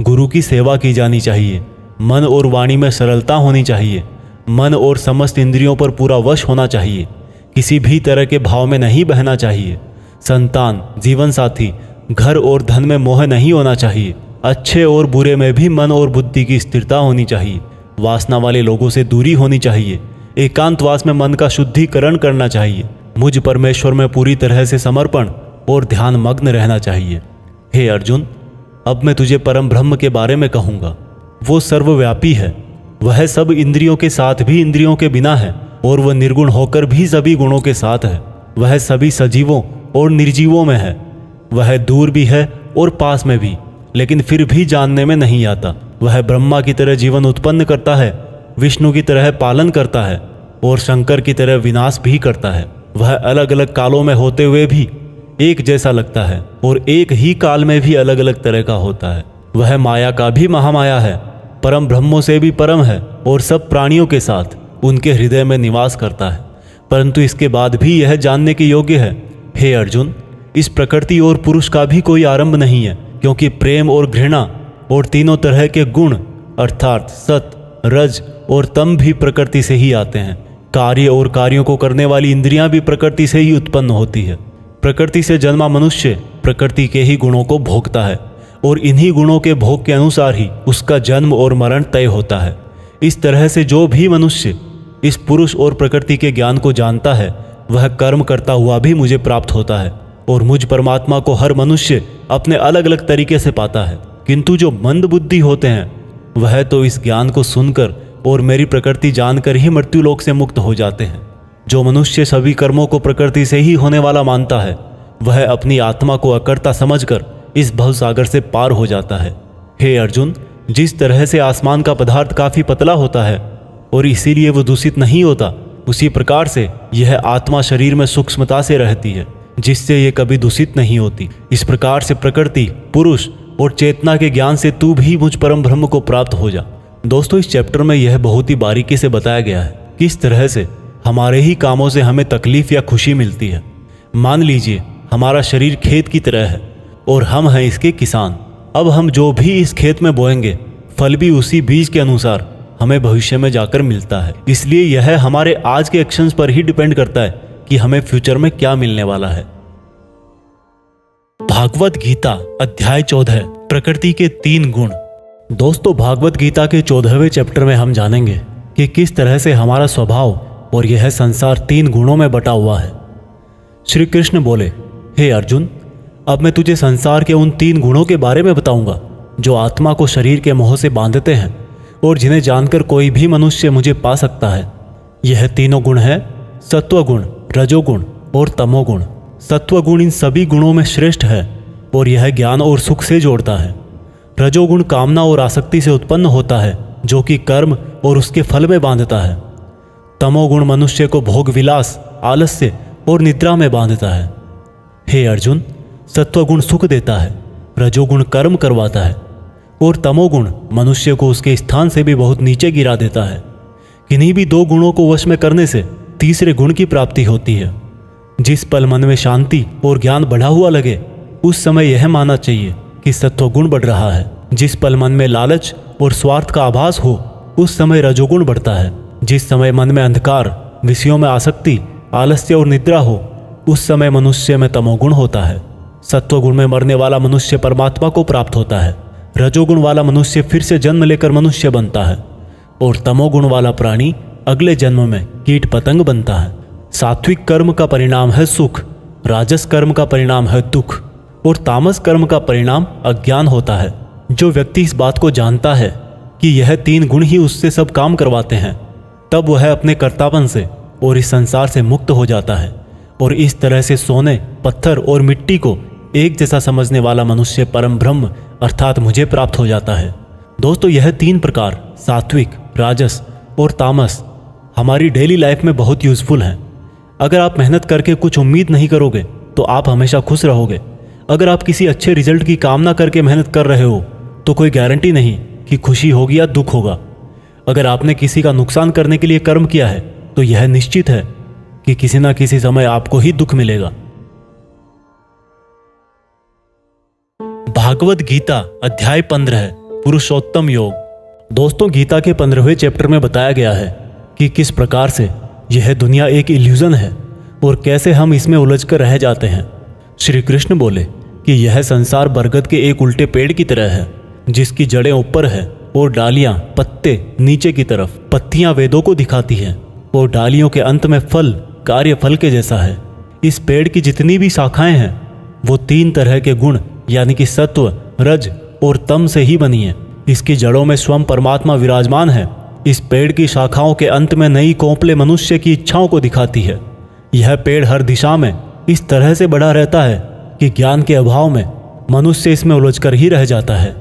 गुरु की सेवा की जानी चाहिए। मन और वाणी में सरलता होनी चाहिए। मन और समस्त इंद्रियों पर पूरा वश होना चाहिए। किसी भी तरह के भाव में नहीं बहना चाहिए। संतान, जीवन साथी, घर और धन में मोह नहीं होना चाहिए। अच्छे और बुरे में भी मन और बुद्धि की स्थिरता होनी चाहिए। वासना वाले लोगों से दूरी होनी चाहिए। एकांतवास में मन का शुद्धिकरण करना चाहिए। मुझ परमेश्वर में पूरी तरह से समर्पण और ध्यान मग्न रहना चाहिए। हे अर्जुन, अब मैं तुझे परम ब्रह्म के बारे में कहूँगा। वो सर्वव्यापी है। वह सब इंद्रियों के साथ भी इंद्रियों के बिना है, और वह निर्गुण होकर भी सभी गुणों के साथ है। वह सभी सजीवों और निर्जीवों में है। वह दूर भी है और पास में भी, लेकिन फिर भी जानने में नहीं आता। वह ब्रह्मा की तरह जीवन उत्पन्न करता है, विष्णु की तरह पालन करता है, और शंकर की तरह विनाश भी करता है। वह अलग अलग कालों में होते हुए भी एक जैसा लगता है, और एक ही काल में भी अलग अलग तरह का होता है। वह माया का भी महामाया है, परम ब्रह्मों से भी परम है, और सब प्राणियों के साथ उनके हृदय में निवास करता है। परंतु इसके बाद भी यह जानने के योग्य है, हे अर्जुन, इस प्रकृति और पुरुष का भी कोई आरंभ नहीं है, क्योंकि प्रेम और घृणा और तीनों तरह के गुण अर्थात सत, रज और तम भी प्रकृति से ही आते हैं। कार्य और कार्यों को करने वाली इंद्रियां भी प्रकृति से ही उत्पन्न होती है। प्रकृति से जन्मा मनुष्य प्रकृति के ही गुणों को भोगता है और इन्हीं गुणों के भोग के अनुसार ही उसका जन्म और मरण तय होता है। इस तरह से जो भी मनुष्य इस पुरुष और प्रकृति के ज्ञान को जानता है वह कर्म करता हुआ भी मुझे प्राप्त होता है और मुझ परमात्मा को हर मनुष्य अपने अलग अलग तरीके से पाता है। किंतु जो मंद बुद्धि होते हैं वह तो इस ज्ञान को सुनकर और मेरी प्रकृति जानकर ही मृत्यु लोक से मुक्त हो जाते हैं। जो मनुष्य सभी कर्मों को प्रकृति से ही होने वाला मानता है वह अपनी आत्मा को अकर्ता समझकर इस भवसागर से पार हो जाता है। हे अर्जुन, जिस तरह से आसमान का पदार्थ काफी पतला होता है और इसीलिए वो दूषित नहीं होता, उसी प्रकार से यह आत्मा शरीर में सूक्ष्मता से रहती है जिससे ये कभी दूषित नहीं होती। इस प्रकार से प्रकृति, पुरुष और चेतना के ज्ञान से तू भी मुझ परम ब्रह्म को प्राप्त हो जा। दोस्तों, इस चैप्टर में यह बहुत ही बारीकी से बताया गया है किस तरह से हमारे ही कामों से हमें तकलीफ या खुशी मिलती है। मान लीजिए हमारा शरीर खेत की तरह है और हम हैं इसके किसान। अब हम जो भी इस खेत में बोएंगे फल भी उसी बीज के अनुसार हमें भविष्य में जाकर मिलता है। इसलिए यह हमारे आज के एक्शंस पर ही डिपेंड करता है कि हमें फ्यूचर में क्या मिलने वाला है। भागवत गीता अध्याय 14 प्रकृति के 3 गुण। दोस्तों, भागवत गीता के 14वें चैप्टर में हम जानेंगे कि किस तरह से हमारा स्वभाव और यह संसार 3 गुणों में बटा हुआ है। श्री कृष्ण बोले, हे अर्जुन, अब मैं तुझे संसार के उन 3 गुणों के बारे में बताऊंगा जो आत्मा को शरीर के मोह से बांधते हैं और जिन्हें जानकर कोई भी मनुष्य मुझे पा सकता है। यह तीनों गुण है सत्वगुण, रजोगुण और तमोगुण। सत्वगुण इन सभी गुणों में श्रेष्ठ है और यह ज्ञान और सुख से जोड़ता है। रजोगुण कामना और आसक्ति से उत्पन्न होता है जो कि कर्म और उसके फल में बांधता है। तमोगुण मनुष्य को भोग विलास, आलस्य और निद्रा में बांधता है। हे अर्जुन, सत्वगुण सुख देता है, रजोगुण कर्म करवाता है और तमोगुण मनुष्य को उसके स्थान से भी बहुत नीचे गिरा देता है। किन्हीं भी 2 गुणों को वश में करने से तीसरे गुण की प्राप्ति होती है। जिस पल मन में शांति और ज्ञान बढ़ा हुआ लगे उस समय यह मानना चाहिए कि सत्वगुण बढ़ रहा है। जिस पल मन में लालच और स्वार्थ का आभास हो उस समय रजोगुण बढ़ता है। जिस समय मन में अंधकार, विषयों में आसक्ति, आलस्य और निद्रा हो उस समय मनुष्य में तमोगुण होता है। सत्वगुण में मरने वाला मनुष्य परमात्मा को प्राप्त होता है। रजोगुण वाला मनुष्य फिर से जन्म लेकर मनुष्य बनता है और तमोगुण वाला प्राणी अगले जन्म में कीट पतंग बनता है। सात्विक कर्म का परिणाम है सुख, राजस कर्म का परिणाम है दुख और तामस कर्म का परिणाम अज्ञान होता है। जो व्यक्ति इस बात को जानता है कि यह 3 गुण ही उससे सब काम करवाते हैं तब वह अपने कर्तापन से और इस संसार से मुक्त हो जाता है और इस तरह से सोने, पत्थर और मिट्टी को एक जैसा समझने वाला मनुष्य परम ब्रह्म अर्थात मुझे प्राप्त हो जाता है। दोस्तों, यह 3 प्रकार सात्विक, राजस और तामस हमारी डेली लाइफ में बहुत यूजफुल हैं। अगर आप मेहनत करके कुछ उम्मीद नहीं करोगे तो आप हमेशा खुश रहोगे। अगर आप किसी अच्छे रिजल्ट की कामना करके मेहनत कर रहे हो तो कोई गारंटी नहीं कि खुशी होगी या दुख होगा। अगर आपने किसी का नुकसान करने के लिए कर्म किया है तो यह निश्चित है कि किसी न किसी समय आपको ही दुख मिलेगा। भागवत गीता अध्याय 15 पुरुषोत्तम योग। दोस्तों, गीता के 15वें चैप्टर में बताया गया है कि किस प्रकार से यह दुनिया एक इल्यूजन है और कैसे हम इसमें उलझकर रह जाते हैं। श्री कृष्ण बोले कि यह संसार बरगद के एक उल्टे पेड़ की तरह है जिसकी जड़ें ऊपर है और डालियां, पत्ते नीचे की तरफ। पत्तियां वेदों को दिखाती हैं और डालियों के अंत में फल कार्य फल के जैसा है। इस पेड़ की जितनी भी शाखाएं हैं वो 3 तरह के गुण यानी कि सत्व, रज और तम से ही बनी है। इसकी जड़ों में स्वयं परमात्मा विराजमान है। इस पेड़ की शाखाओं के अंत में नई कोंपले मनुष्य की इच्छाओं को दिखाती है। यह पेड़ हर दिशा में इस तरह से बढ़ा रहता है कि ज्ञान के अभाव में मनुष्य इसमें उलझकर ही रह जाता है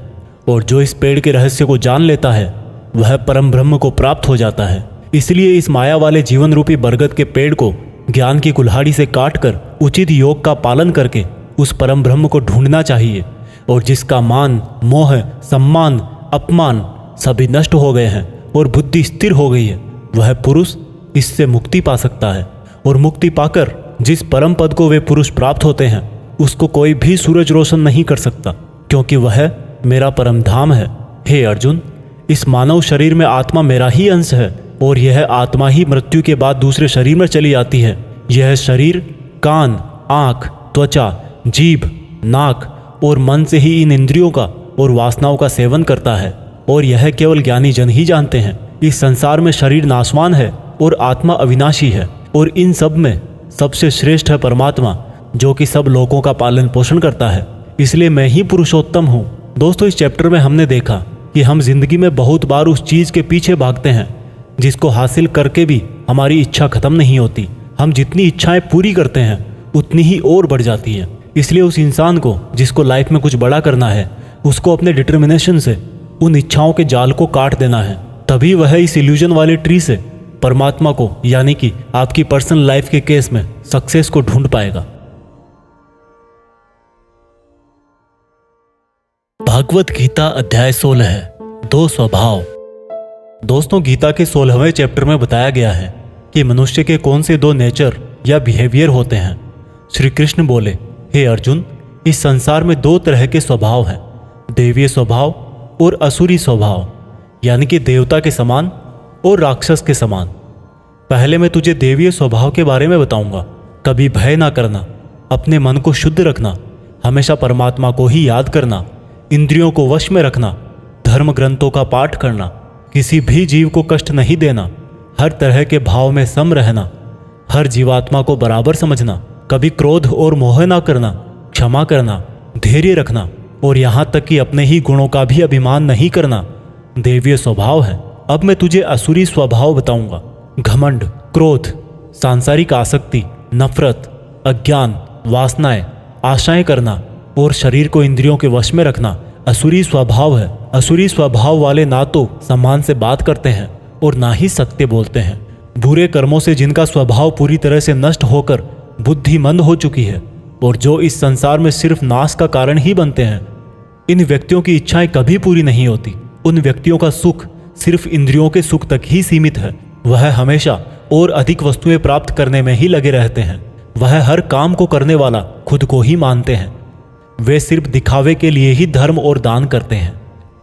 और जो इस पेड़ के रहस्य को जान लेता है वह परम ब्रह्म को प्राप्त हो जाता है। इसलिए इस माया वाले जीवन रूपी बरगद के पेड़ को ज्ञान की कुल्हाड़ी से काटकर उचित योग का पालन करके उस परम ब्रह्म को ढूंढना चाहिए और जिसका मान, मोह, सम्मान, अपमान सभी नष्ट हो गए हैं और बुद्धि स्थिर हो गई है वह पुरुष इससे मुक्ति पा सकता है। और मुक्ति पाकर जिस परम पद को वे पुरुष प्राप्त होते हैं उसको कोई भी सूरज रोशन नहीं कर सकता क्योंकि वह मेरा परम धाम है। हे अर्जुन, इस मानव शरीर में आत्मा मेरा ही अंश है और यह आत्मा ही मृत्यु के बाद दूसरे शरीर में चली जाती है। यह शरीर कान, आँख, त्वचा, जीभ, नाक और मन से ही इन इंद्रियों का और वासनाओं का सेवन करता है, और यह केवल ज्ञानी जन ही जानते हैं। इस संसार में शरीर नाशवान है और आत्मा अविनाशी है, और इन सब में सबसे श्रेष्ठ है परमात्मा, जो कि सब लोगों का पालन पोषण करता है। इसलिए मैं ही पुरुषोत्तम हूँ। दोस्तों, इस चैप्टर में हमने देखा कि हम जिंदगी में बहुत बार उस चीज़ के पीछे भागते हैं जिसको हासिल करके भी हमारी इच्छा खत्म नहीं होती। हम जितनी इच्छाएं पूरी करते हैं उतनी ही और बढ़ जाती हैं। इसलिए उस इंसान को जिसको लाइफ में कुछ बड़ा करना है, उसको अपने डिटर्मिनेशन से उन इच्छाओं के जाल को काट देना है। तभी वह इस इल्यूजन वाले ट्री से परमात्मा को, यानी कि आपकी पर्सनल लाइफ के केस में सक्सेस को ढूंढ पाएगा। भागवत गीता अध्याय 16 है, 2 स्वभाव। दोस्तों, गीता के 16वें चैप्टर में बताया गया है कि मनुष्य के कौन से 2 नेचर या बिहेवियर होते हैं। श्री कृष्ण बोले, हे अर्जुन, इस संसार में 2 तरह के स्वभाव हैं, देवीय स्वभाव और असुरी स्वभाव, यानी कि देवता के समान और राक्षस के समान। पहले मैं तुझे देवीय स्वभाव के बारे में बताऊंगा। कभी भय ना करना, अपने मन को शुद्ध रखना, हमेशा परमात्मा को ही याद करना, इंद्रियों को वश में रखना, धर्म ग्रंथों का पाठ करना, किसी भी जीव को कष्ट नहीं देना, हर तरह के भाव में सम रहना, हर जीवात्मा को बराबर समझना, कभी क्रोध और मोह ना करना, क्षमा करना, धैर्य रखना, और यहाँ तक कि अपने ही गुणों का भी अभिमान नहीं करना देवीय स्वभाव है। अब मैं तुझे असुरी स्वभाव बताऊंगा। घमंड, क्रोध, सांसारिक आसक्ति, नफरत, अज्ञान, वासनाएं, आशाएं करना और शरीर को इंद्रियों के वश में रखना असुरी स्वभाव है। असुरी स्वभाव वाले ना तो सम्मान से बात करते हैं और ना ही सत्य बोलते हैं। बुरे कर्मों से जिनका स्वभाव पूरी तरह से नष्ट होकर बुद्धि मंद हो चुकी है और जो इस संसार में सिर्फ नाश का कारण ही बनते हैं, इन व्यक्तियों की इच्छाएं कभी पूरी नहीं होती। उन व्यक्तियों का सुख सिर्फ इंद्रियों के सुख तक ही सीमित है। वह हमेशा और अधिक वस्तुएं प्राप्त करने में ही लगे रहते हैं। वह हर काम को करने वाला खुद को ही मानते हैं। वे सिर्फ दिखावे के लिए ही धर्म और दान करते हैं।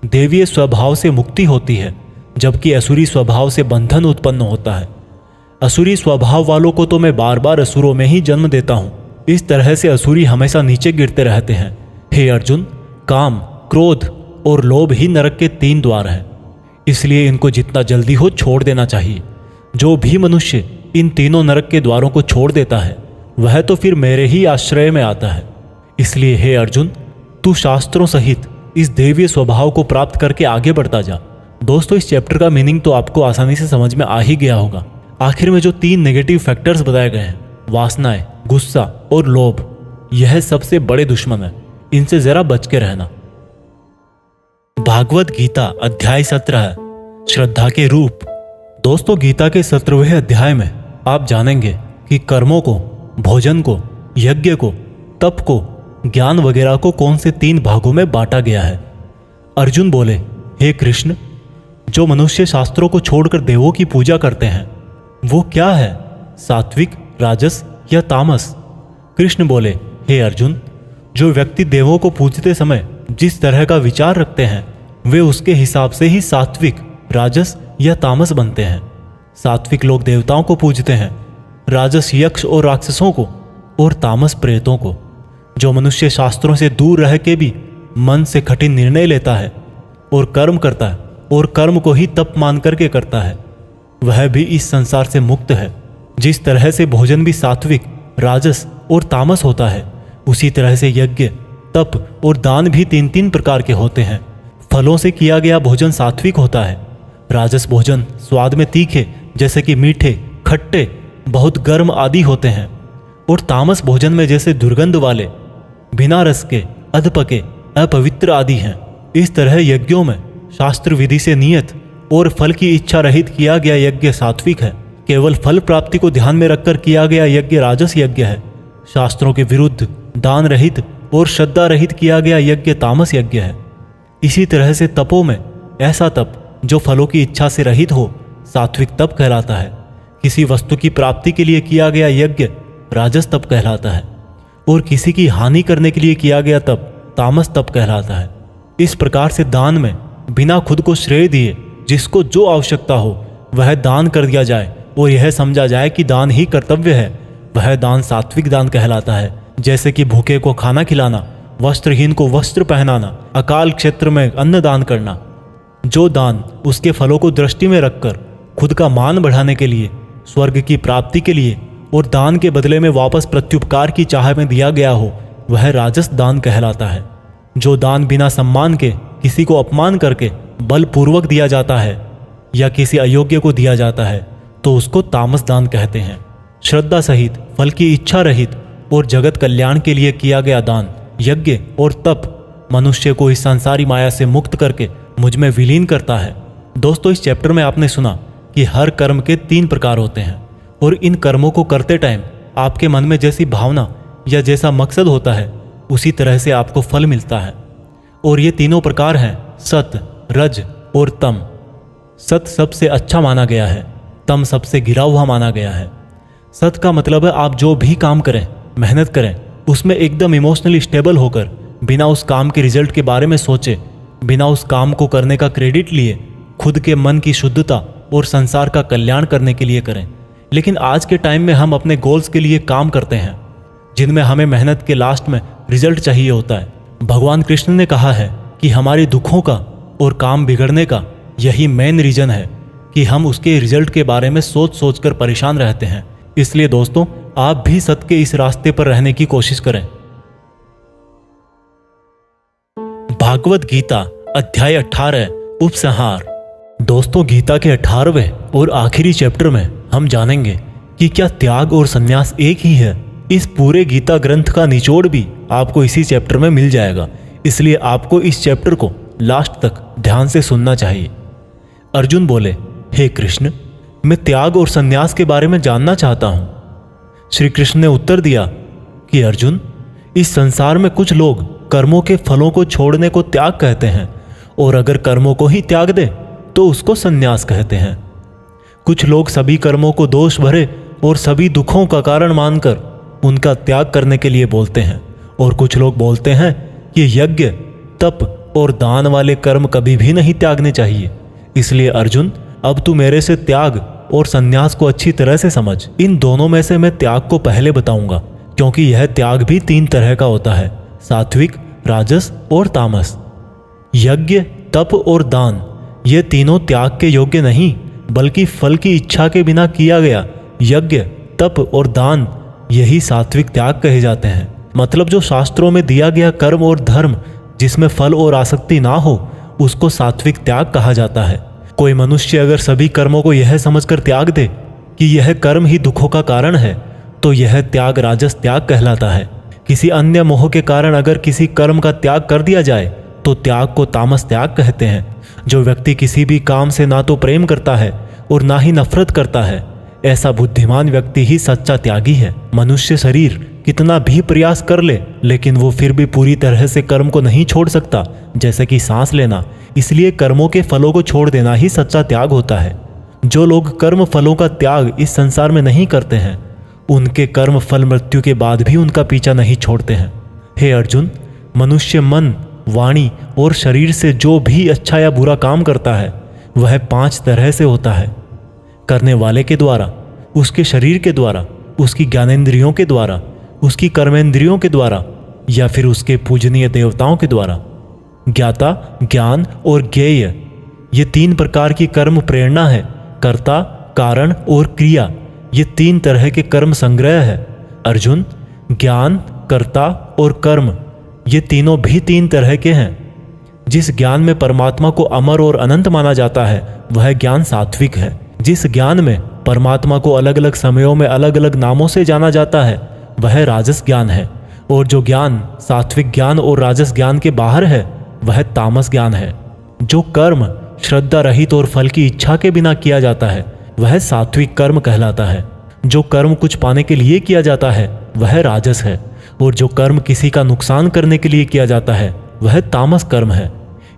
देवीय स्वभाव से मुक्ति होती है, जबकि असुरी स्वभाव से बंधन उत्पन्न होता है। असुरी स्वभाव वालों को तो मैं बार बार असुरों में ही जन्म देता हूँ। इस तरह से असुरी हमेशा नीचे गिरते रहते हैं। हे अर्जुन, काम, क्रोध और लोभ ही नरक के 3 द्वार हैं। इसलिए इनको जितना जल्दी हो छोड़ देना चाहिए। जो भी मनुष्य इन तीनों नरक के द्वारों को छोड़ देता है वह तो फिर मेरे ही आश्रय में आता है। इसलिए हे अर्जुन, तू शास्त्रों सहित इस देवीय स्वभाव को प्राप्त करके आगे बढ़ता जा। दोस्तों, इस चैप्टर का मीनिंग तो आपको आसानी से समझ में आ ही गया होगा। आखिर में जो 3 नेगेटिव फैक्टर्स बताए गए हैं, वासनाएं, गुस्सा और लोभ, यह सबसे बड़े दुश्मन है। इनसे जरा बच के रहना। भागवत गीता अध्याय 17, श्रद्धा के रूप। दोस्तों, गीता के 17वें अध्याय में आप जानेंगे कि कर्मों को, भोजन को, यज्ञ को, तप को, ज्ञान वगैरह को कौन से 3 भागों में बांटा गया है। अर्जुन बोले, हे कृष्ण, जो मनुष्य शास्त्रों को छोड़कर देवों की पूजा करते हैं वो क्या है, सात्विक, राजस या तामस? कृष्ण बोले, हे अर्जुन, जो व्यक्ति देवों को पूजते समय जिस तरह का विचार रखते हैं वे उसके हिसाब से ही सात्विक, राजस या तामस बनते हैं। सात्विक लोग देवताओं को पूजते हैं, राजस यक्ष और राक्षसों को, और तामस प्रेतों को। जो मनुष्य शास्त्रों से दूर रह के भी मन से कठिन निर्णय लेता है और कर्म करता है और कर्म को ही तप मान करके करता है, वह भी इस संसार से मुक्त है। जिस तरह से भोजन भी सात्विक, राजस और तामस होता है, उसी तरह से यज्ञ, तप और दान भी 3-3 प्रकार के होते हैं। फलों से किया गया भोजन सात्विक होता है। राजस भोजन स्वाद में तीखे, जैसे कि मीठे, खट्टे, बहुत गर्म आदि होते हैं, और तामस भोजन में जैसे दुर्गंध वाले, बिना रस के, अधपके, अपवित्र आदि हैं। इस तरह यज्ञों में शास्त्र विधि से नियत और फल की इच्छा रहित किया गया यज्ञ सात्विक है। केवल फल प्राप्ति को ध्यान में रखकर किया गया यज्ञ राजस यज्ञ है। शास्त्रों के विरुद्ध, दान रहित और श्रद्धा रहित किया गया यज्ञ तामस यज्ञ है। इसी तरह से तपों में ऐसा तप जो फलों की इच्छा से रहित हो, सात्विक तप कहलाता है। किसी वस्तु की प्राप्ति के लिए किया गया यज्ञ राजस तप कहलाता है, और किसी की हानि करने के लिए किया गया तप तामस तप कहलाता है। इस प्रकार से दान में बिना खुद को श्रेय दिए जिसको जो आवश्यकता हो वह दान कर दिया जाए और यह समझा जाए कि दान ही कर्तव्य है, वह दान सात्विक दान कहलाता है। जैसे कि भूखे को खाना खिलाना, वस्त्रहीन को वस्त्र पहनाना, अकाल क्षेत्र में अन्न दान करना। जो दान उसके फलों को दृष्टि में रखकर खुद का मान बढ़ाने के लिए, स्वर्ग की प्राप्ति के लिए और दान के बदले में वापस प्रत्युपकार की चाह में दिया गया हो, वह राजस दान कहलाता है। जो दान बिना सम्मान के किसी को अपमान करके बलपूर्वक दिया जाता है या किसी अयोग्य को दिया जाता है तो उसको तामस दान कहते हैं। श्रद्धा सहित, फल की इच्छा रहित और जगत कल्याण के लिए किया गया दान, यज्ञ और तप मनुष्य को इस संसारी माया से मुक्त करके मुझ में विलीन करता है। दोस्तों, इस चैप्टर में आपने सुना कि हर कर्म के 3 प्रकार होते हैं और इन कर्मों को करते टाइम आपके मन में जैसी भावना या जैसा मकसद होता है उसी तरह से आपको फल मिलता है। और ये तीनों प्रकार हैं सत, रज और तम। सत सबसे अच्छा माना गया है, तम सबसे गिरा हुआ माना गया है। सत का मतलब है आप जो भी काम करें, मेहनत करें, उसमें एकदम इमोशनली स्टेबल होकर, बिना उस काम के रिजल्ट के बारे में सोचे, बिना उस काम को करने का क्रेडिट लिए, खुद के मन की शुद्धता और संसार का कल्याण करने के लिए करें। लेकिन आज के टाइम में हम अपने गोल्स के लिए काम करते हैं जिनमें हमें मेहनत के लास्ट में रिजल्ट चाहिए होता है। भगवान कृष्ण ने कहा है कि हमारे दुखों का और काम बिगड़ने का यही मेन रीजन है कि हम उसके रिजल्ट के बारे में सोच सोच कर परेशान रहते हैं। इसलिए दोस्तों, आप भी सत्य के इस रास्ते पर रहने की कोशिश करें। भागवत गीता अध्याय 18 उपसंहार। दोस्तों, गीता के 18वें और आखिरी चैप्टर में हम जानेंगे कि क्या त्याग और संन्यास एक ही है। इस पूरे गीता ग्रंथ का निचोड़ भी आपको इसी चैप्टर में मिल जाएगा, इसलिए आपको इस चैप्टर को लास्ट तक ध्यान से सुनना चाहिए। अर्जुन बोले, हे कृष्ण, मैं त्याग और संन्यास के बारे में जानना चाहता हूं। श्री कृष्ण ने उत्तर दिया कि अर्जुन, इस संसार में कुछ लोग कर्मों के फलों को छोड़ने को त्याग कहते हैं और अगर कर्मों को ही त्याग दे तो उसको संन्यास कहते हैं। कुछ लोग सभी कर्मों को दोष भरे और सभी दुखों का कारण मानकर उनका त्याग करने के लिए बोलते हैं और कुछ लोग बोलते हैं कि यज्ञ, तप और दान वाले कर्म कभी भी नहीं त्यागने चाहिए। इसलिए अर्जुन, अब तू मेरे से त्याग और संन्यास को अच्छी तरह से समझ। इन दोनों में से मैं त्याग को पहले बताऊंगा क्योंकि यह त्याग भी 3 तरह का होता है, सात्विक, राजस और तामस। यज्ञ, तप और दान ये तीनों त्याग के योग्य नहीं बल्कि फल की इच्छा के बिना किया गया यज्ञ, तप और दान यही सात्विक त्याग कहे जाते हैं। मतलब जो शास्त्रों में दिया गया कर्म और धर्म जिसमें फल और आसक्ति ना हो उसको सात्विक त्याग कहा जाता है। कोई मनुष्य अगर सभी कर्मों को यह समझकर त्याग दे कि यह कर्म ही दुखों का कारण है तो यह त्याग राजस त्याग कहलाता है। किसी अन्य मोह के कारण अगर किसी कर्म का त्याग कर दिया जाए तो त्याग को तामस त्याग कहते हैं। जो व्यक्ति किसी भी काम से ना तो प्रेम करता है और ना ही नफरत करता है, ऐसा बुद्धिमान व्यक्ति ही सच्चा त्यागी है। मनुष्य शरीर कितना भी प्रयास कर ले लेकिन वो फिर भी पूरी तरह से कर्म को नहीं छोड़ सकता, जैसे कि सांस लेना। इसलिए कर्मों के फलों को छोड़ देना ही सच्चा त्याग होता है। जो लोग कर्म फलों का त्याग इस संसार में नहीं करते हैं उनके कर्म फल मृत्यु के बाद भी उनका पीछा नहीं छोड़ते हैं। हे अर्जुन, मनुष्य मन, वाणी और शरीर से जो भी अच्छा या बुरा काम करता है वह 5 तरह से होता है। करने वाले के द्वारा, उसके शरीर के द्वारा, उसकी ज्ञानेंद्रियों के द्वारा, उसकी कर्मेंद्रियों के द्वारा या फिर उसके पूजनीय देवताओं के द्वारा। ज्ञाता, ज्ञान और ज्ञेय ये 3 प्रकार की कर्म प्रेरणा है। कर्ता, कारण और क्रिया ये 3 तरह के कर्म संग्रह है। अर्जुन, ज्ञान, कर्ता और कर्म ये तीनों भी 3 तरह के हैं। जिस ज्ञान में परमात्मा को अमर और अनंत माना जाता है वह ज्ञान सात्विक है। जिस ज्ञान में परमात्मा को अलग अलग समयों में अलग अलग नामों से जाना जाता है वह राजस ज्ञान है। और जो ज्ञान सात्विक ज्ञान और राजस ज्ञान के बाहर है वह तामस ज्ञान है। जो कर्म श्रद्धा रहित और फल की इच्छा के बिना किया जाता है वह सात्विक कर्म कहलाता है। जो कर्म कुछ पाने के लिए किया जाता है वह राजस है और जो कर्म किसी का नुकसान करने के लिए किया जाता है वह तामस कर्म है।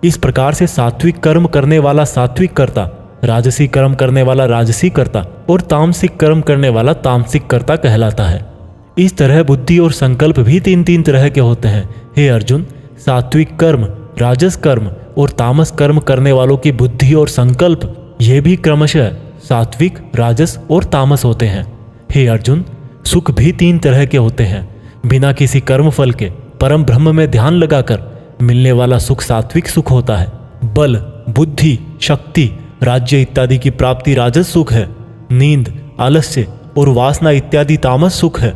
इस प्रकार से सात्विक कर्म करने वाला सात्विक कर्ता, राजसी कर्म करने वाला राजसी कर्ता और तामसिक कर्म करने वाला तामसिक कर्ता कहलाता है। इस तरह बुद्धि और संकल्प भी 3 तरह के होते हैं। हे अर्जुन, सात्विक कर्म, राजस कर्म और तामस कर्म करने वालों की बुद्धि और संकल्प ये भी क्रमशः सात्विक, राजस और तामस होते हैं। हे अर्जुन, सुख भी 3 तरह के होते हैं। बिना किसी कर्म फल के परम ब्रह्म में ध्यान लगाकर मिलने वाला सुख सात्विक सुख होता है। बल, बुद्धि, शक्ति, राज्य इत्यादि की प्राप्ति राजस सुख है। नींद, आलस्य और वासना इत्यादि तामस सुख है।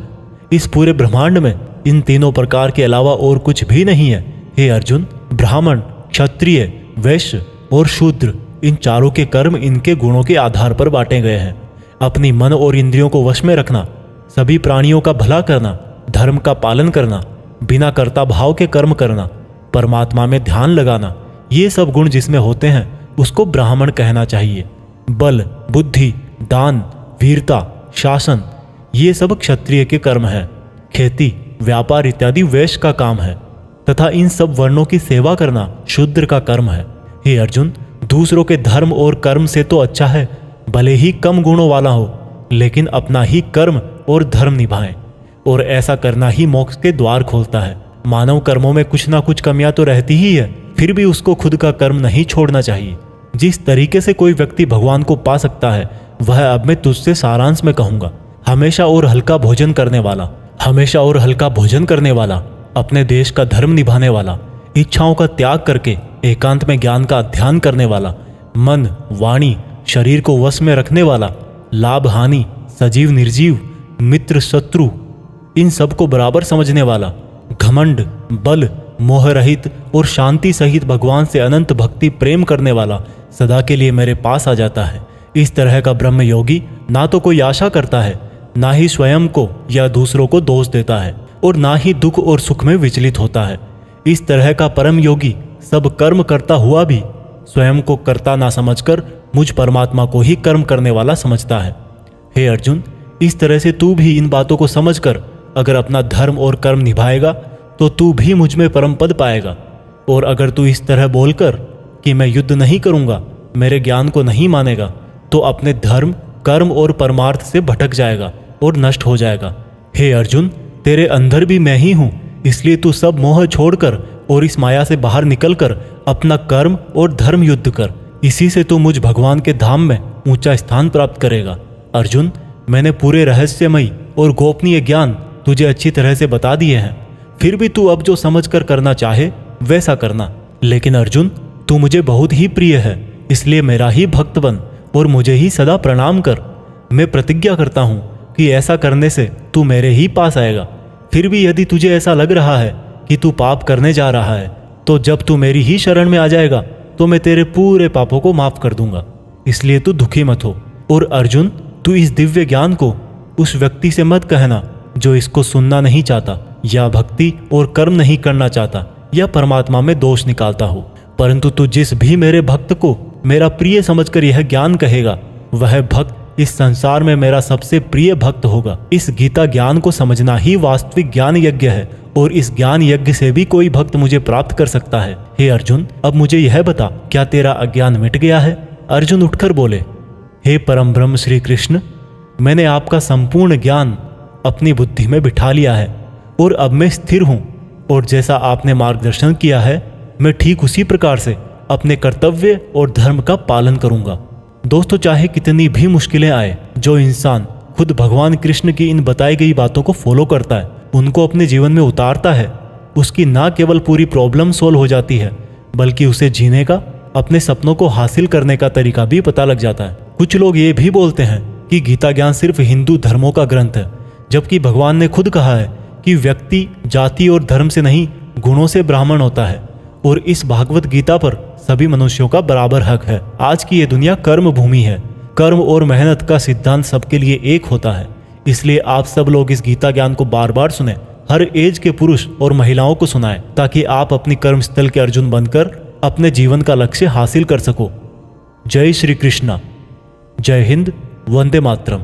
इस पूरे ब्रह्मांड में इन तीनों प्रकार के अलावा और कुछ भी नहीं है। हे अर्जुन, ब्राह्मण, क्षत्रिय, वैश्य और शूद्र, इन चारों के कर्म इनके गुणों के आधार पर बांटे गए हैं। अपनी मन और इंद्रियों को वश में रखना, सभी प्राणियों का भला करना, धर्म का पालन करना, बिना कर्ता भाव के कर्म करना, परमात्मा में ध्यान लगाना, ये सब गुण जिसमें होते हैं उसको ब्राह्मण कहना चाहिए। बल, बुद्धि, दान, वीरता, शासन, ये सब क्षत्रिय के कर्म है। खेती, व्यापार इत्यादि वैश्य का काम है तथा इन सब वर्णों की सेवा करना शूद्र का कर्म है। हे अर्जुन, दूसरों के धर्म और कर्म से तो अच्छा है भले ही कम गुणों वाला हो, लेकिन अपना ही कर्म और धर्म निभाएं, और ऐसा करना ही मोक्ष के द्वार खोलता है। मानव कर्मों में कुछ ना कुछ कमियां तो रहती ही है, फिर भी उसको खुद का कर्म नहीं छोड़ना चाहिए। जिस तरीके से कोई व्यक्ति भगवान को पा सकता है वह अब मैं तुझसे सारांश में कहूंगा। हमेशा और हल्का भोजन करने वाला, हमेशा और हल्का भोजन करने वाला, अपने देश का धर्म निभाने वाला, इच्छाओं का त्याग करके एकांत में ज्ञान का अध्ययन करने वाला, मन, वाणी, शरीर को वश में रखने वाला, लाभ हानि, सजीव निर्जीव, मित्र शत्रु, इन सब को बराबर समझने वाला, घमंड, बल, मोह रहित और शांति सहित भगवान से अनंत भक्ति प्रेम करने वाला सदा के लिए मेरे पास आ जाता है। इस तरह का ब्रह्म योगी ना तो कोई आशा करता है, ना ही स्वयं को या दूसरों को दोष देता है, और ना ही दुख और सुख में विचलित होता है। इस तरह का परम योगी सब कर्म करता हुआ भी स्वयं को कर्ता ना समझकर मुझ परमात्मा को ही कर्म करने वाला समझता है। हे अर्जुन, इस तरह से तू भी इन बातों को समझकर अगर अपना धर्म और कर्म निभाएगा तो तू भी मुझ में परम पद पाएगा। और अगर तू इस तरह बोलकर कि मैं युद्ध नहीं करूंगा, मेरे ज्ञान को नहीं मानेगा, तो अपने धर्म, कर्म और परमार्थ से भटक जाएगा और नष्ट हो जाएगा। हे अर्जुन, तेरे अंदर भी मैं ही हूं, इसलिए तू सब मोह छोड़कर और इस माया से बाहर निकलकर अपना कर्म और धर्म युद्ध कर। इसी से तू मुझ भगवान के धाम में ऊंचा स्थान प्राप्त करेगा। अर्जुन, मैंने पूरे रहस्यमयी और गोपनीय ज्ञान तुझे अच्छी तरह से बता दिए हैं, फिर भी तू अब जो समझ कर करना चाहे वैसा करना। लेकिन अर्जुन, तू मुझे बहुत ही प्रिय है, इसलिए मेरा ही भक्त बन और मुझे ही सदा प्रणाम कर। मैं प्रतिज्ञा करता हूँ कि ऐसा करने से तू मेरे ही पास आएगा। फिर भी यदि तुझे ऐसा लग रहा है कि तू पाप करने जा रहा है, तो जब तू मेरी ही शरण में आ जाएगा तो मैं तेरे पूरे पापों को माफ कर दूंगा। इसलिए तू दुखी मत हो। और अर्जुन, तू इस दिव्य ज्ञान को उस व्यक्ति से मत कहना जो इसको सुनना नहीं चाहता, या भक्ति और कर्म नहीं करना चाहता, या परमात्मा में दोष निकालता हो। परंतु तू जिस भी मेरे भक्त को मेरा प्रिय समझकर यह ज्ञान कहेगा, वह भक्त इस संसार में मेरा सबसे प्रिय भक्त होगा। इस गीता ज्ञान को समझना ही वास्तविक ज्ञान यज्ञ है, और इस ज्ञान यज्ञ से भी कोई भक्त मुझे प्राप्त कर सकता है। हे अर्जुन, अब मुझे यह बता, क्या तेरा अज्ञान मिट गया है? अर्जुन उठकर बोले, हे परम ब्रह्म श्री कृष्ण, मैंने आपका संपूर्ण ज्ञान अपनी बुद्धि में बिठा लिया है और अब मैं स्थिर हूँ, और जैसा आपने मार्गदर्शन किया है मैं ठीक उसी प्रकार से अपने कर्तव्य और धर्म का पालन करूंगा। दोस्तों, चाहे कितनी भी मुश्किलें आए, जो इंसान खुद भगवान कृष्ण की इन बताई गई बातों को फॉलो करता है, उनको अपने जीवन में उतारता है, उसकी ना केवल पूरी प्रॉब्लम सॉल्व हो जाती है, बल्कि उसे जीने का, अपने सपनों को हासिल करने का तरीका भी पता लग जाता है। कुछ लोग ये भी बोलते हैं कि गीता ज्ञान सिर्फ हिंदू धर्मों का ग्रंथ है, जबकि भगवान ने खुद कहा है कि व्यक्ति जाति और धर्म से नहीं, गुणों से ब्राह्मण होता है, और इस भागवत गीता पर सभी मनुष्यों का बराबर हक है। आज की ये दुनिया कर्म भूमि है। कर्म और मेहनत का सिद्धांत सबके लिए एक होता है। इसलिए आप सब लोग इस गीता ज्ञान को बार बार सुने, हर एज के पुरुष और महिलाओं को सुनाएं, ताकि आप अपनी कर्मस्थल के अर्जुन बनकर अपने जीवन का लक्ष्य हासिल कर सको। जय श्री कृष्णा। जय हिंद। वंदे मातरम।